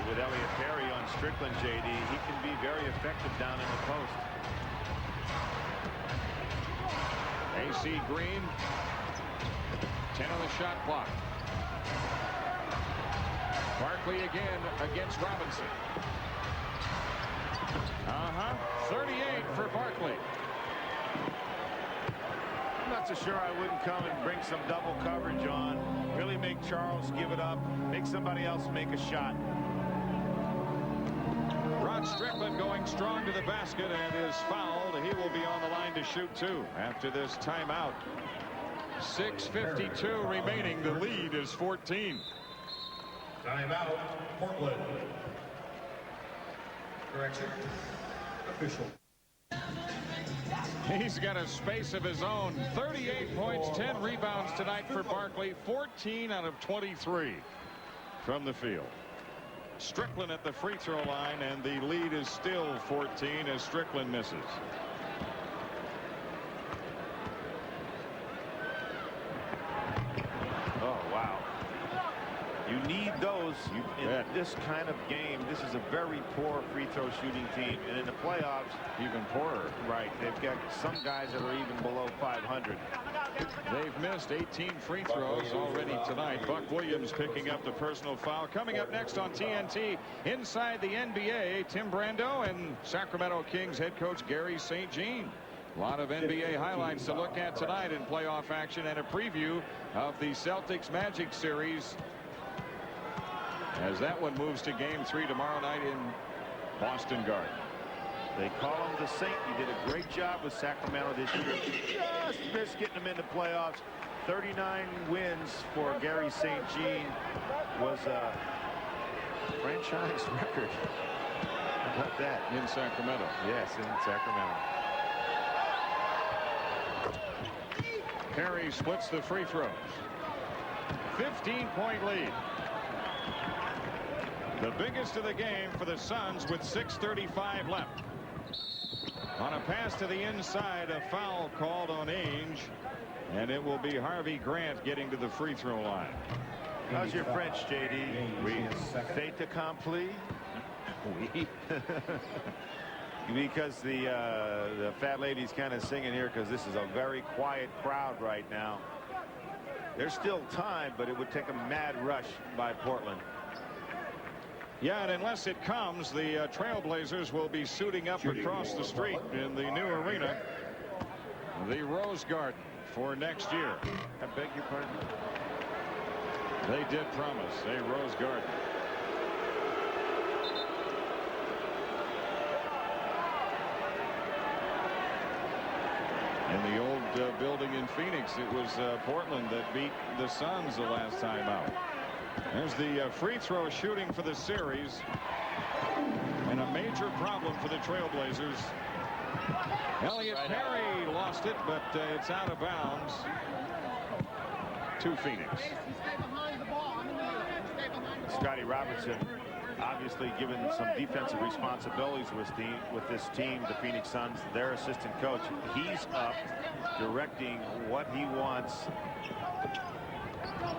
with Elliot Perry on Strickland, JD. He can be very effective down in the post. AC Green, 10 on the shot clock. Barkley again against Robinson. 38 for Barkley. I'm not so sure I wouldn't come and bring some double coverage on. Really make Charles give it up. Make somebody else make a shot. Rod Strickland going strong to the basket and is fouled. He will be on the line to shoot two after this timeout. 6:52 remaining. The lead is 14. Timeout, Portland. Correction. Official. He's got a space of his own. 38 points, 10 rebounds tonight for Barkley. 14 out of 23 from the field. Strickland at the free throw line, and the lead is still 14 as Strickland misses. Oh, wow. You need those in this kind of game. This is a very poor free throw shooting team, and in the playoffs, even poorer. Right. They've got some guys that are even below 500. They've missed 18 free throws already tonight. Buck Williams picking up the personal foul. Coming up next on TNT, inside the NBA, Tim Brando and Sacramento Kings head coach Gary St. Jean. A lot of NBA highlights to look at tonight in playoff action, and a preview of the Celtics Magic series as that one moves to game 3 tomorrow night in Boston Garden. They call him the Saint. He did a great job with Sacramento this year. Just missed getting them into playoffs. 39 wins for Gary St. Jean was a franchise record. How about that? In Sacramento. Yes, in Sacramento. Perry splits the free throws. 15-point lead. The biggest of the game for the Suns with 6:35 left. On a pass to the inside, a foul called on Ainge, and it will be Harvey Grant getting to the free throw line. How's your French, JD? Oui. Fait accompli? Oui. Because the fat lady's kind of singing here because this is a very quiet crowd right now. There's still time, but it would take a mad rush by Portland. Yeah, and unless it comes, the Trailblazers will be suiting up across the street in the new arena, the Rose Garden, for next year. I beg your pardon? They did promise a Rose Garden. In the old building in Phoenix, it was Portland that beat the Suns the last time out. There's the free throw shooting for the series, and a major problem for the Trailblazers. Elliot Perry lost it, but it's out of bounds to Phoenix. Scotty Robertson obviously given some defensive responsibilities with this team, the Phoenix Suns, their assistant coach. He's up directing what he wants.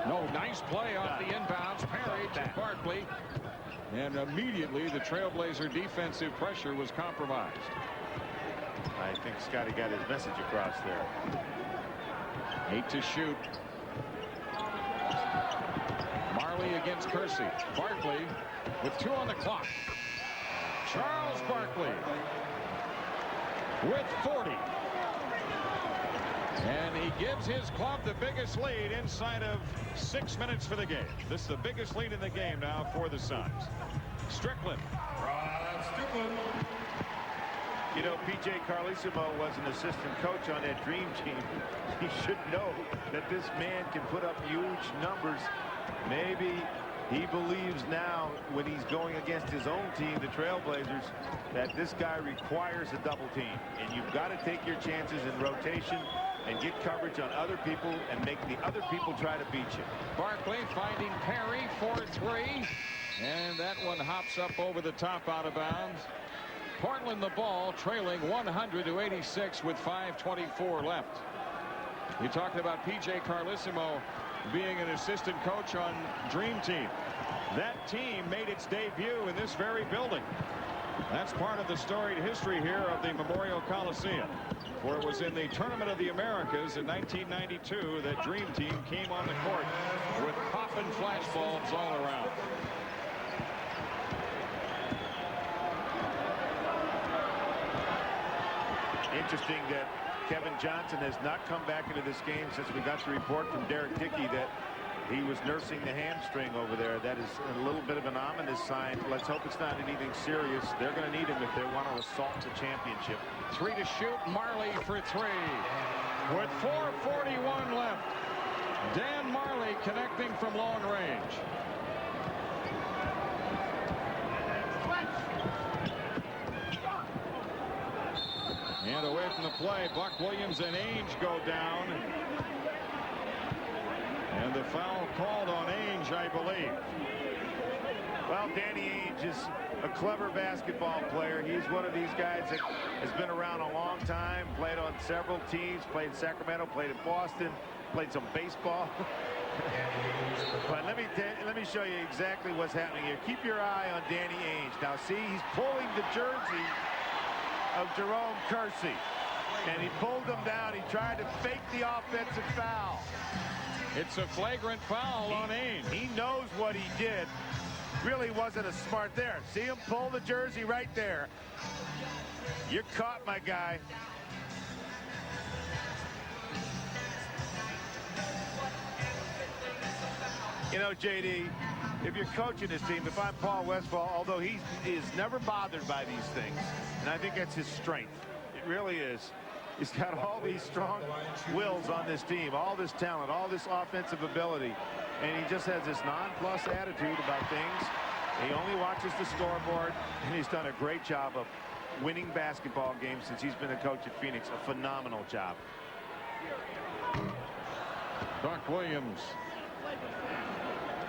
No, nice play off the inbounds. Perry to Barkley. And immediately the Trailblazer defensive pressure was compromised. I think Scotty got his message across there. 8 to shoot. Marley against Kersey. Barkley with 2 on the clock. Charles Barkley with 40. And he gives his club the biggest lead inside of 6 minutes for the game. This is the biggest lead in the game now for the Suns. Strickland. You know, P.J. Carlesimo was an assistant coach on that Dream Team. He should know that this man can put up huge numbers. Maybe he believes now when he's going against his own team, the Trailblazers, that this guy requires a double team. And you've got to take your chances in rotation and get coverage on other people and make the other people try to beat you. Barkley finding Perry for 3. And that one hops up over the top out of bounds. Portland the ball, trailing 100-86 with 5:24 left. You're talking about P.J. Carlesimo being an assistant coach on Dream Team. That team made its debut in this very building. That's part of the storied history here of the Memorial Coliseum. For it was in the Tournament of the Americas in 1992 that Dream Team came on the court with popping flashbulbs all around. Interesting that Kevin Johnson has not come back into this game since we got the report from Derek Dickey that he was nursing the hamstring over there. That is a little bit of an ominous sign. Let's hope it's not anything serious. They're going to need him if they want to assault the championship. 3 to shoot. Marley for 3. With 4:41 left. Dan Marley connecting from long range. And away from the play, Buck Williams and Ainge go down. And the foul called on Ainge, I believe. Well, Danny Ainge is a clever basketball player. He's one of these guys that has been around a long time, played on several teams, played in Sacramento, played in Boston, played some baseball. But let me show you exactly what's happening here. Keep your eye on Danny Ainge. Now, see, he's pulling the jersey of Jerome Kersey. And he pulled him down. He tried to fake the offensive foul. It's a flagrant foul on Ainge. He knows what he did. Really wasn't as smart there. See him pull the jersey right there. You're caught, my guy. You know, JD, if you're coaching this team, if I'm Paul Westphal, although he is never bothered by these things, and I think that's his strength. It really is. He's got all these strong wills on this team, all this talent, all this offensive ability, and he just has this nonplussed attitude about things. He only watches the scoreboard, and he's done a great job of winning basketball games since he's been a coach at Phoenix. A phenomenal job. Buck Williams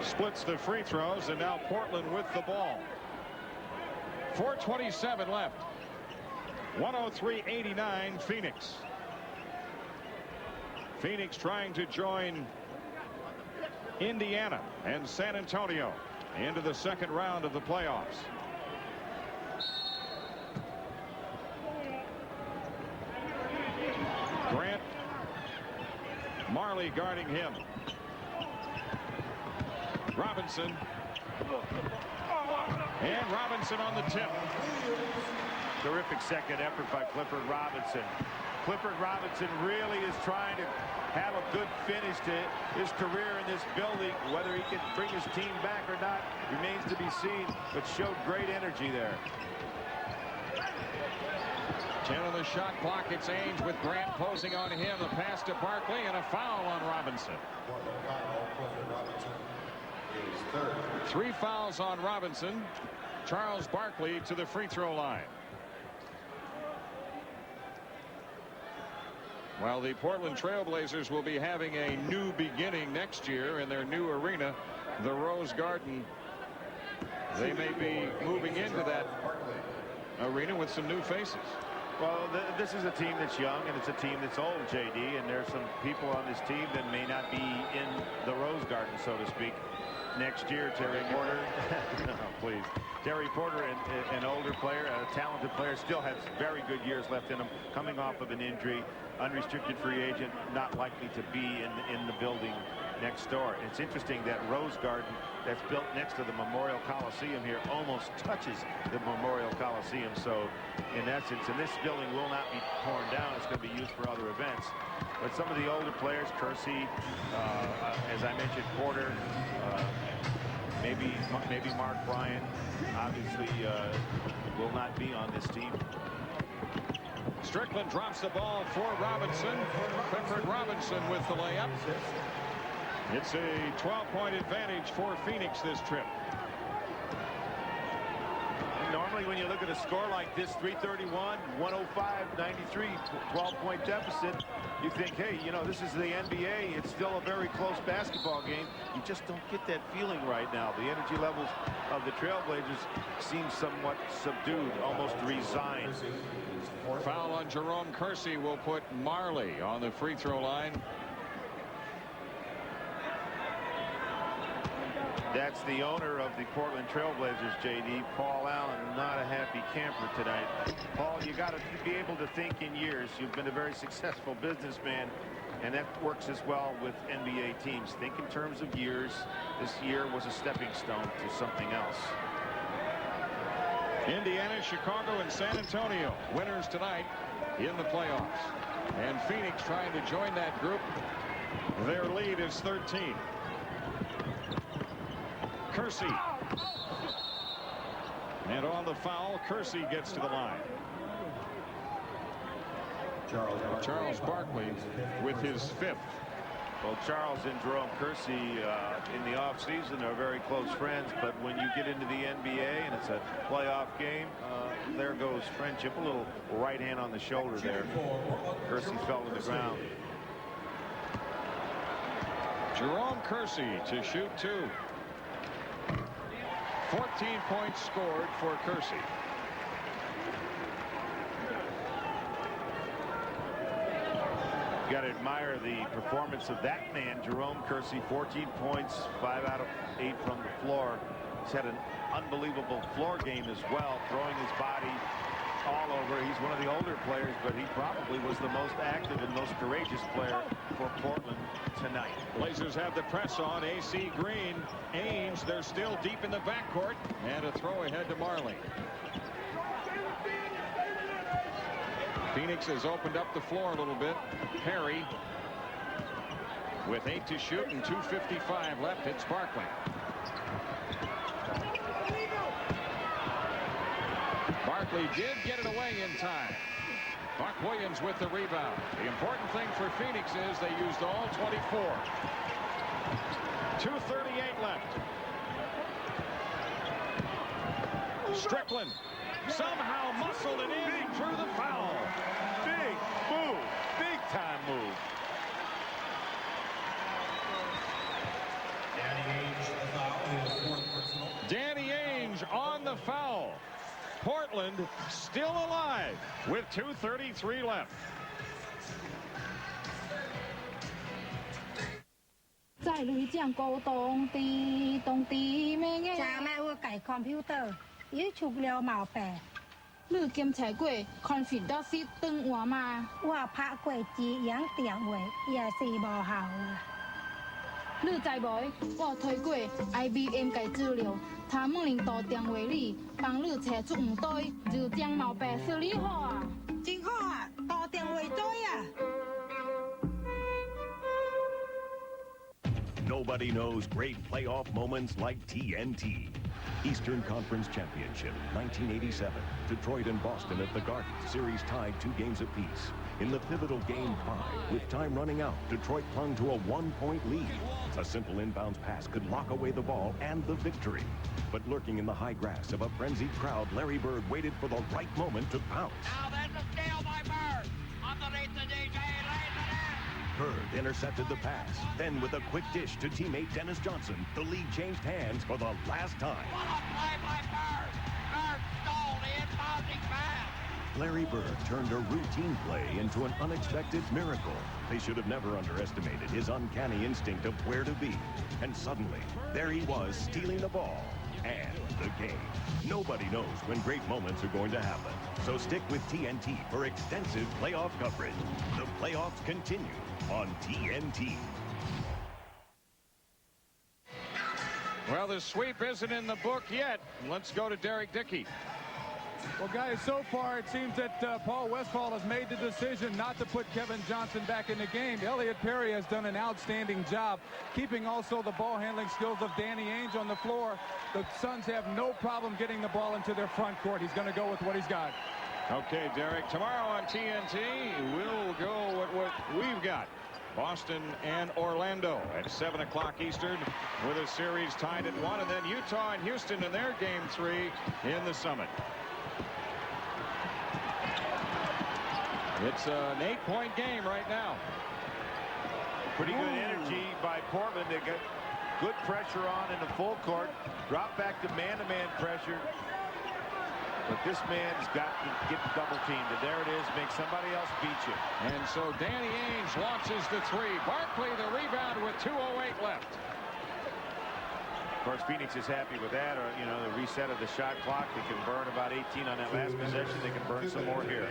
splits the free throws, and now Portland with the ball. 4:27 left. 103-89 Phoenix. Phoenix trying to join Indiana and San Antonio into the second round of the playoffs. Grant, Marley guarding him. Robinson. And Robinson on the tip. Terrific second effort by Clifford Robinson. Clifford Robinson really is trying to have a good finish to his career in this building. Whether he can bring his team back or not remains to be seen, but showed great energy there. 10 on the shot clock. It's Ainge with Grant posing on him. The pass to Barkley and a foul on Robinson. 3 fouls on Robinson. Charles Barkley to the free throw line. While the Portland Trailblazers will be having a new beginning next year in their new arena, the Rose Garden, they may be moving into that arena with some new faces. Well, this is a team that's young, and it's a team that's old, JD, and there's some people on this team that may not be in the Rose Garden, so to speak, next year. Terry Porter, no, please. Terry Porter, an older player, a talented player, still has very good years left in him, coming off of an injury, unrestricted free agent, not likely to be in the building next door. It's interesting that Rose Garden that's built next to the Memorial Coliseum here almost touches the Memorial Coliseum. So in essence, and this building will not be torn down. It's going to be used for other events. But some of the older players, Kersey, as I mentioned, Porter, maybe Mark Bryant, obviously will not be on this team. Strickland drops the ball for Robinson. Clifford Robinson with the layup. It's a 12-point advantage for Phoenix this trip. Normally when you look at a score like this, 331, 105, 93, 12-point deficit, you think, hey, you know, this is the NBA. It's still a very close basketball game. You just don't get that feeling right now. The energy levels of the Trailblazers seem somewhat subdued, almost resigned. Foul on Jerome Kersey will put Marley on the free throw line. That's the owner of the Portland Trailblazers, J.D. Paul Allen, not a happy camper tonight. Paul, you got to be able to think in years. You've been a very successful businessman, and that works as well with NBA teams. Think in terms of years. This year was a stepping stone to something else. Indiana, Chicago, and San Antonio winners tonight in the playoffs. And Phoenix trying to join that group. Their lead is 13. Kersey. And on the foul, Kersey gets to the line. Charles Barkley with his 5th. Well, Charles and Jerome Kersey in the offseason are very close friends, but when you get into the NBA and it's a playoff game, there goes friendship. A little right hand on the shoulder there. Kersey fell to the ground. Jerome Kersey to shoot 2. 14 points scored for Kersey. You got to admire the performance of that man, Jerome Kersey. 14 points, 5 out of 8 from the floor. He's had an unbelievable floor game as well, throwing his body all over. He's one of the older players, but he probably was the most active and most courageous player for Portland tonight. Blazers have the press on. AC Green, Ainge, they're still deep in the backcourt, and a throw ahead to Marley. Phoenix has opened up the floor a little bit. Perry with 8 to shoot and 2:55 left. It's Barkley. Barkley did get it away in time. Buck Williams with the rebound. The important thing for Phoenix is they used all 24. 2:38 left. Strickland somehow muscled it in through the foul. Big move. Big time move. Danny Ainge on the foul. Portland still alive with 2:33 left. 在雷將高當地咩嘅？就咩會計 computer， 要出了毛病。你檢查過 confidence 登話嘛？我拍過字樣電話，也是無效啊。你知無？我推過 IBM 嘅資料，他們領導電話裡幫你查出唔對，就將毛病xử理好啊。真好啊，打電話對啊。Nobody knows great playoff moments like TNT. Eastern Conference Championship, 1987. Detroit and Boston at the Garden. Series tied 2 games apiece. In the pivotal Game 5, with time running out, Detroit clung to a 1-point lead. A simple inbounds pass could lock away the ball and the victory. But lurking in the high grass of a frenzied crowd, Larry Bird waited for the right moment to pounce. Now there's a steal by Bird. Underneath the DJ, lays it in. Bird intercepted the pass. Then with a quick dish to teammate Dennis Johnson, the lead changed hands for the last time. What a play by Bird. Bird stole the inbounding pass. Larry Bird turned a routine play into an unexpected miracle. They should have never underestimated his uncanny instinct of where to be. And suddenly, there he was stealing the ball and the game. Nobody knows when great moments are going to happen. So stick with TNT for extensive playoff coverage. The playoffs continue on TNT. Well, the sweep isn't in the book yet. Let's go to Derek Dickey. Well, guys, so far it seems that Paul Westphal has made the decision not to put Kevin Johnson back in the game. Elliot Perry has done an outstanding job keeping also the ball handling skills of Danny Ainge on the floor. The Suns have no problem getting the ball into their front court. He's going to go with what he's got. Okay, Derek, tomorrow on TNT, we'll go with what we've got. Boston and Orlando at 7 o'clock Eastern with a series tied at 1, and then Utah and Houston in their game 3 in the Summit. It's an 8-point game right now. Pretty good energy by Portland. They got good pressure on in the full court. Drop back to man-to-man pressure. But this man's got to get double teamed. And there it is. Make somebody else beat you. And so Danny Ainge launches the 3. Barkley the rebound with 2:08 left. course, Phoenix is happy with that, or, you know, the reset of the shot clock. They can burn about 18 on that last possession. They can burn some more here.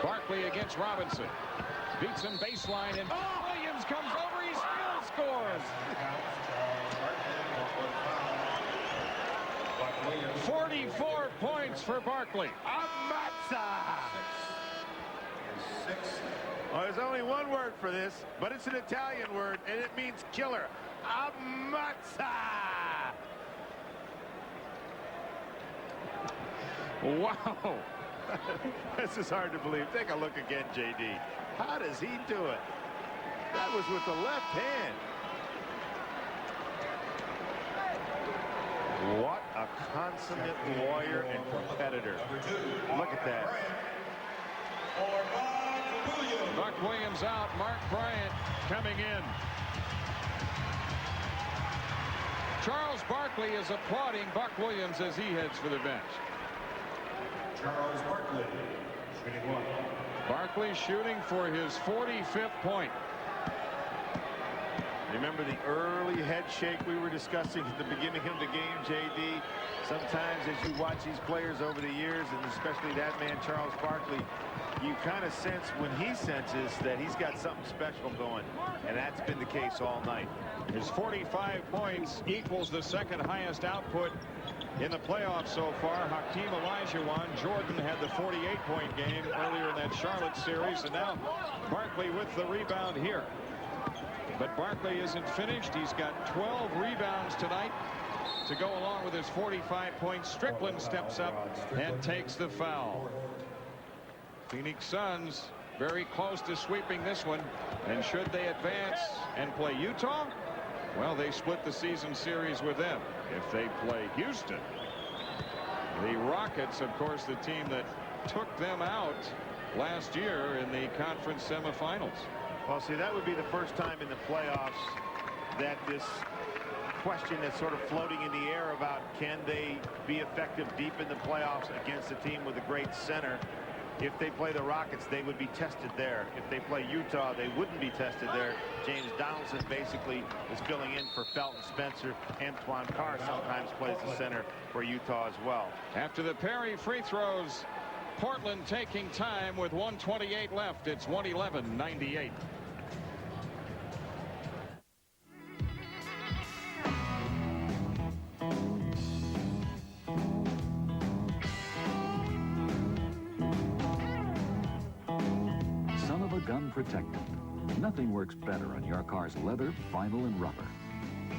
Barkley against Robinson. Beats him baseline, and Williams comes over. He still scores. 44 points for Barkley. Ammazza! Oh, there's only one word for this, but it's an Italian word, and it means killer. Ammazza! Wow. This is hard to believe. Take a look again, JD. How does he do it? That was with the left hand. What a consummate warrior and competitor. Look at that. Buck Williams out. Mark Bryant coming in. Charles Barkley is applauding Buck Williams as he heads for the bench. Charles Barkley, shooting one. Barkley shooting for his 45th point. Remember the early head shake we were discussing at the beginning of the game, JD? Sometimes as you watch these players over the years, and especially that man, Charles Barkley, you kind of sense when he senses that he's got something special going, and that's been the case all night. His 45 points equals the second highest output in the playoffs so far. Hakeem Olajuwon. Jordan had the 48-point game earlier in that Charlotte series, and now Barkley with the rebound here. But Barkley isn't finished. He's got 12 rebounds tonight to go along with his 45 points. Strickland steps up and takes the foul. Phoenix Suns very close to sweeping this one. And should they advance and play Utah? Well, they split the season series with them. If they play Houston, the Rockets, of course, the team that took them out last year in the conference semifinals. Well, see, that would be the first time in the playoffs that this question that's sort of floating in the air about can they be effective deep in the playoffs against a team with a great center. If they play the Rockets, they would be tested there. If they play Utah, they wouldn't be tested there. James Donaldson basically is filling in for Felton Spencer. Antoine Carr sometimes plays the center for Utah as well. After the Perry free throws, Portland taking time with 1:28 left. It's 111-98. Gun protectant. Nothing works better on your car's leather, vinyl, and rubber.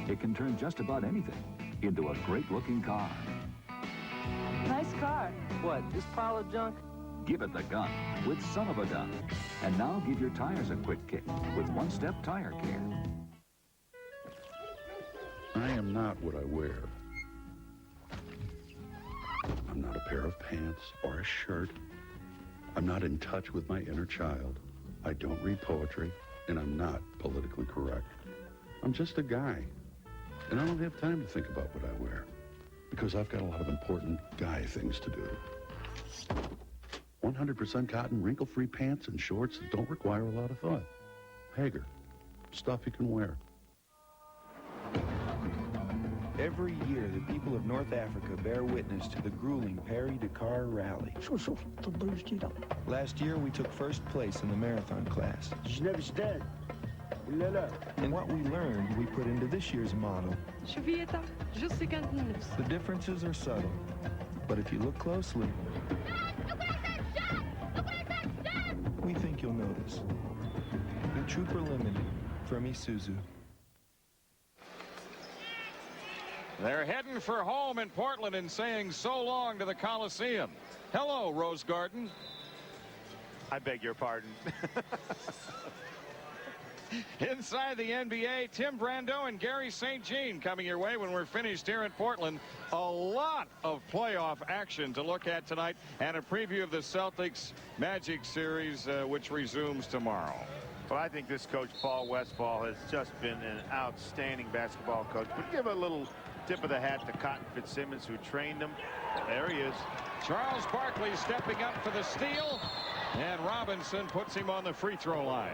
It can turn just about anything into a great-looking car. Nice car. What, this pile of junk? Give it the gun with Son of a Gun. And now give your tires a quick kick with one-step tire care. I am not what I wear. I'm not a pair of pants or a shirt. I'm not in touch with my inner child. I don't read poetry, and I'm not politically correct. I'm just a guy, and I don't have time to think about what I wear, because I've got a lot of important guy things to do. 100% cotton, wrinkle-free pants and shorts that don't require a lot of thought. Hager, stuff you can wear. Every year, the people of North Africa bear witness to the grueling Paris-Dakar Rally. Last year, we took first place in the marathon class. And what we learned, we put into this year's model. The differences are subtle, but if you look closely, we think you'll notice. The Trooper Limited from Isuzu. They're heading for home in Portland and saying so long to the Coliseum. Hello, Rose Garden. I beg your pardon. Inside the NBA, Tim Brando and Gary St. Jean coming your way when we're finished here in Portland. A lot of playoff action to look at tonight and a preview of the Celtics Magic series, which resumes tomorrow. Well, I think this coach, Paul Westphal, has just been an outstanding basketball coach. But give a little tip of the hat to Cotton Fitzsimmons, who trained him. There he is. Charles Barkley stepping up for the steal, and Robinson puts him on the free throw line.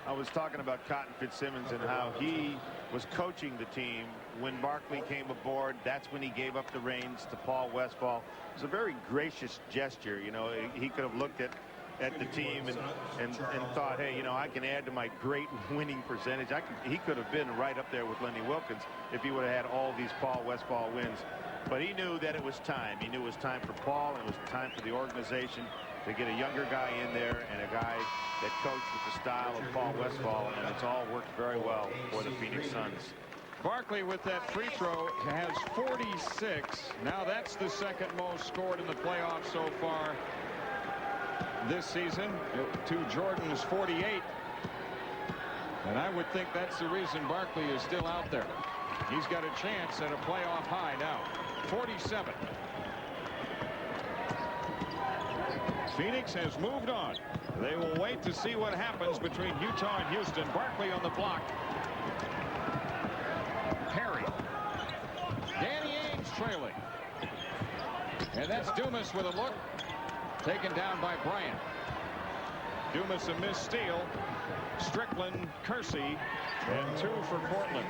I was talking about Cotton Fitzsimmons and how he was coaching the team when Barkley came aboard. That's when he gave up the reins to Paul Westphal. It was a very gracious gesture. You know, he could have looked at the team and thought, hey, you know, I can add to my great winning percentage. He could have been right up there with Lenny Wilkens if he would have had all these Paul Westphal wins. But he knew that it was time. He knew it was time for Paul, and it was time for the organization to get a younger guy in there and a guy that coached with the style of Paul Westphal, and it's all worked very well for the Phoenix Suns. Barkley with that free throw has 46. Now that's the second most scored in the playoffs so far this season, to Jordan's 48. And I would think that's the reason Barkley is still out there. He's got a chance at a playoff high now. 47. Phoenix has moved on. They will wait to see what happens between Utah and Houston. Barkley on the block. Perry. Danny Ainge trailing. And that's Dumas with a look. Taken down by Bryant. Dumas a missed steal. Strickland, Kersey, and 2 for Portland.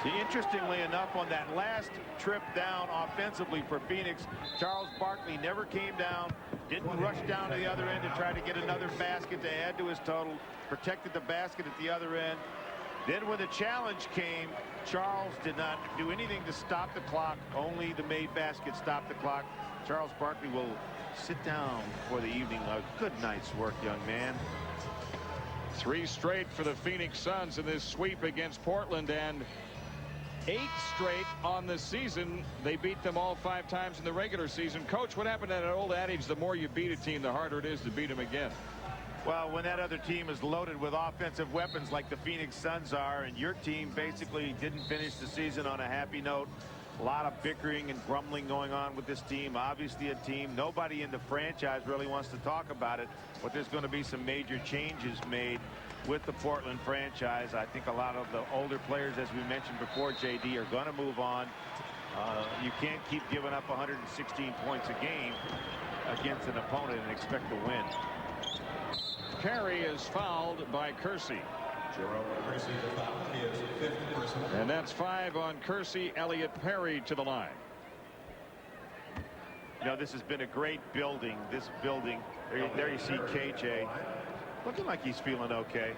See, interestingly enough, on that last trip down offensively for Phoenix, Charles Barkley never came down, didn't rush down to the other end to try to get another basket to add to his total, protected the basket at the other end. Then when the challenge came, Charles did not do anything to stop the clock. Only the made basket stopped the clock. Charles Barkley will sit down for the evening. A good night's work, young man. 3 straight for the Phoenix Suns in this sweep against Portland, and 8 straight on the season. They beat them all 5 times in the regular season. Coach, what happened to that old adage, the more you beat a team, the harder it is to beat them again? Well, when that other team is loaded with offensive weapons like the Phoenix Suns are, and your team basically didn't finish the season on a happy note, a lot of bickering and grumbling going on with this team. Obviously a team nobody in the franchise really wants to talk about it, but there's going to be some major changes made with the Portland franchise. I think a lot of the older players, as we mentioned before, JD, are going to move on. You can't keep giving up 116 points a game against an opponent and expect to win. Perry is fouled by Kersey. And that's 5 on Kersey. Elliot Perry to the line. You know, this has been a great building. This building, there you see KJ looking like he's feeling okay.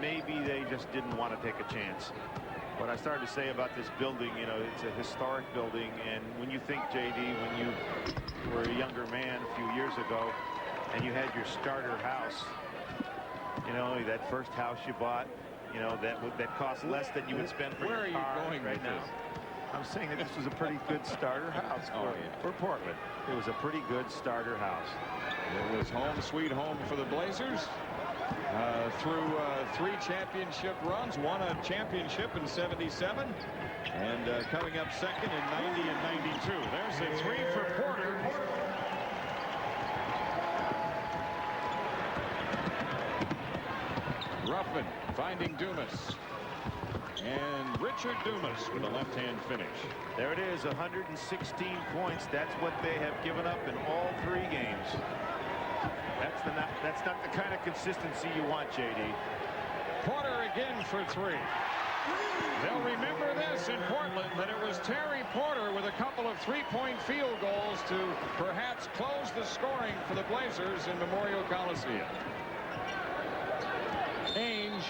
Maybe they just didn't want to take a chance. What I started to say about this building, you know, it's a historic building, and when you think, JD, when you were a younger man a few years ago and you had your starter house, you know, that first house you bought, you know, that cost less than you would spend for your car. Where are you going right now? I'm saying that this was a pretty good starter house for Portland. It was a pretty good starter house. It was home sweet home for the Blazers through 3 championship runs. Won a championship in '77 and coming up second in '90 and '92. There's a 3 for Porter. Ruffin finding Dumas. And Richard Dumas with a left-hand finish. There it is, 116 points. That's what they have given up in all 3 games. That's not the kind of consistency you want, JD. Porter again for 3. They'll remember this in Portland, that it was Terry Porter with a couple of 3-point field goals to perhaps close the scoring for the Blazers in Memorial Coliseum. Ainge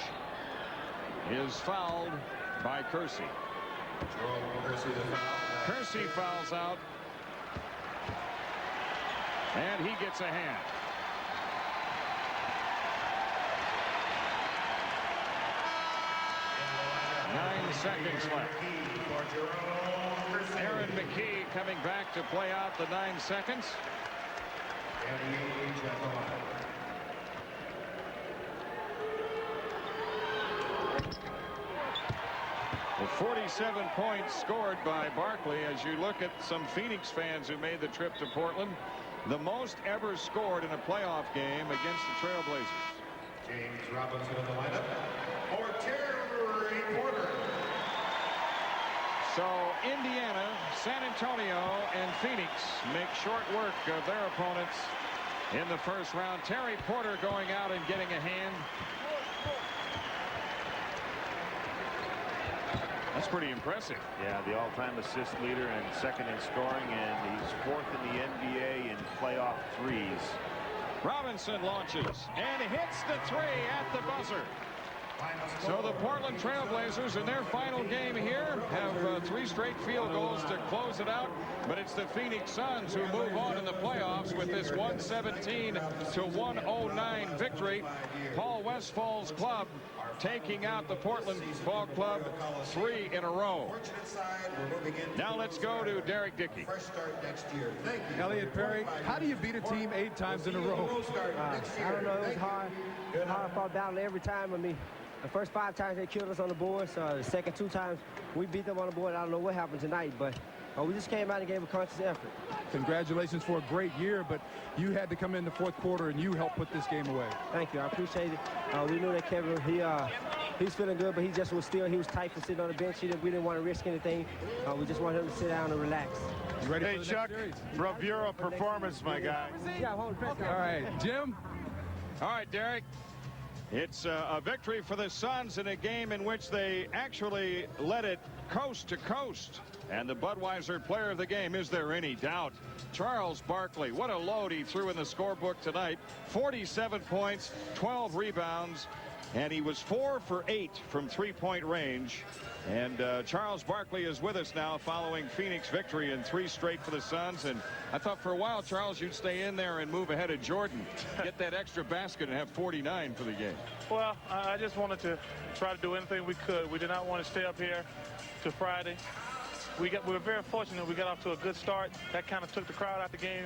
is fouled by Kersey. Kersey fouls out, and he gets a hand. 9 seconds left. Aaron McKee coming back to play out the 9 seconds. Well, 47 points scored by Barkley. As you look at some Phoenix fans who made the trip to Portland, the most ever scored in a playoff game against the Trailblazers. James Robinson in the lineup for Terry Porter. So Indiana, San Antonio, and Phoenix make short work of their opponents in the first round. Terry Porter going out and getting a hand. That's pretty impressive. Yeah, the all-time assist leader and second in scoring, and he's fourth in the NBA in playoff threes. Robinson launches and hits the three at the buzzer. So the Portland Trailblazers in their final game here have 3 straight field goals to close it out. But it's the Phoenix Suns who move on in the playoffs with this 117-109 victory. Paul Westphal's club taking out the Portland Ball Club 3 in a row. Now let's go to Derek Dickey. Elliot Perry, how do you beat a team 8 times in a row? I don't know. It was hard. Hard fought battle every time. I mean, the first 5 times they killed us on the board. So the second 2 times we beat them on the board. I don't know what happened tonight, but we just came out and gave a conscious effort. Congratulations for a great year, but you had to come in the 4th quarter and you helped put this game away. Thank you. I appreciate it. We knew that Kevin, he's feeling good, but he just was tight for sitting on the bench. We didn't want to risk anything. We just wanted him to sit down and relax. You ready Hey, for the Chuck, next series? bravura performance, my guy. Yeah, hold the press. All right, Jim. All right, Derek. It's a victory for the Suns in a game in which they actually led it coast to coast. And the Budweiser player of the game, is there any doubt? Charles Barkley, what a load he threw in the scorebook tonight. 47 points, 12 rebounds, and he was 4 for 8 from 3-point range. And Charles Barkley is with us now following Phoenix victory in 3 straight for the Suns. And I thought for a while, Charles, you'd stay in there and move ahead of Jordan, get that extra basket and have 49 for the game. Well, I just wanted to try to do anything we could. We did not want to stay up here till Friday. We were very fortunate. We got off to a good start. That kind of took the crowd out the game.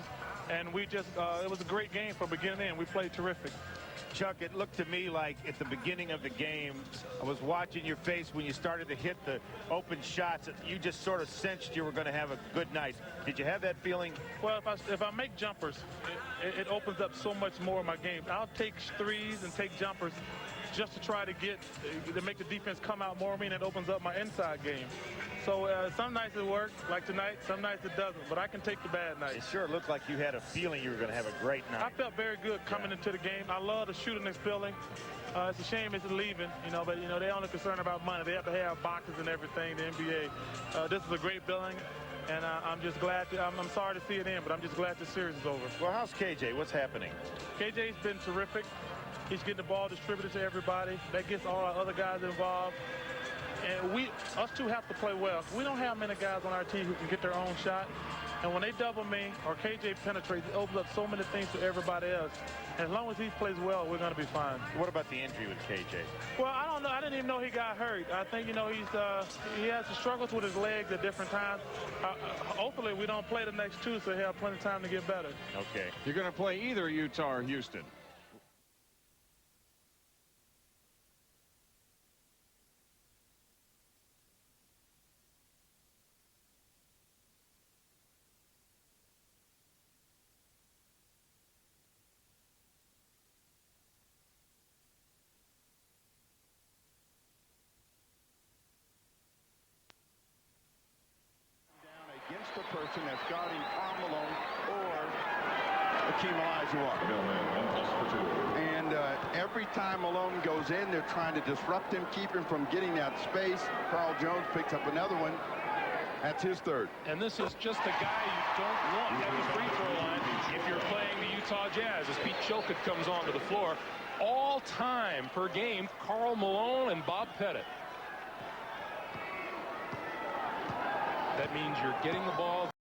And we just, it was a great game from beginning to end. We played terrific. Chuck, it looked to me like at the beginning of the game, I was watching your face when you started to hit the open shots. You just sort of sensed you were going to have a good night. Did you have that feeling? Well, if I make jumpers, it opens up so much more of my game. I'll take threes and take jumpers just to try to make the defense come out more of me, and it opens up my inside game. So some nights it works, like tonight. Some nights it doesn't, but I can take the bad nights. It sure looked like you had a feeling you were going to have a great night. I felt very good coming into the game. I love the shooting this building. It's a shame it's leaving, but they're only concerned about money. They have to have boxes and everything, the NBA. This is a great building, and I'm just glad. I'm sorry to see it end, but I'm just glad this series is over. Well, how's KJ? What's happening? KJ's been terrific. He's getting the ball distributed to everybody. That gets all our other guys involved. And us 2 have to play well. We don't have many guys on our team who can get their own shot. And when they double me or KJ penetrates, it opens up so many things to everybody else. And as long as he plays well, we're going to be fine. What about the injury with KJ? Well, I don't know. I didn't even know he got hurt. I think, he has struggles with his legs at different times. Hopefully, we don't play the next 2, so he'll have plenty of time to get better. Okay. You're going to play either Utah or Houston. Against the person that's guarding Karl Malone or Akeem Olajuwon. And every time Malone goes in, they're trying to disrupt him, keep him from getting that space. Carl Jones picks up another one. That's his 3rd. And this is just a guy you don't want at the free throw line if you're playing the Utah Jazz. As Pete Chilcutt comes onto the floor, all time per game, Karl Malone and Bob Pettit. That means you're getting the ball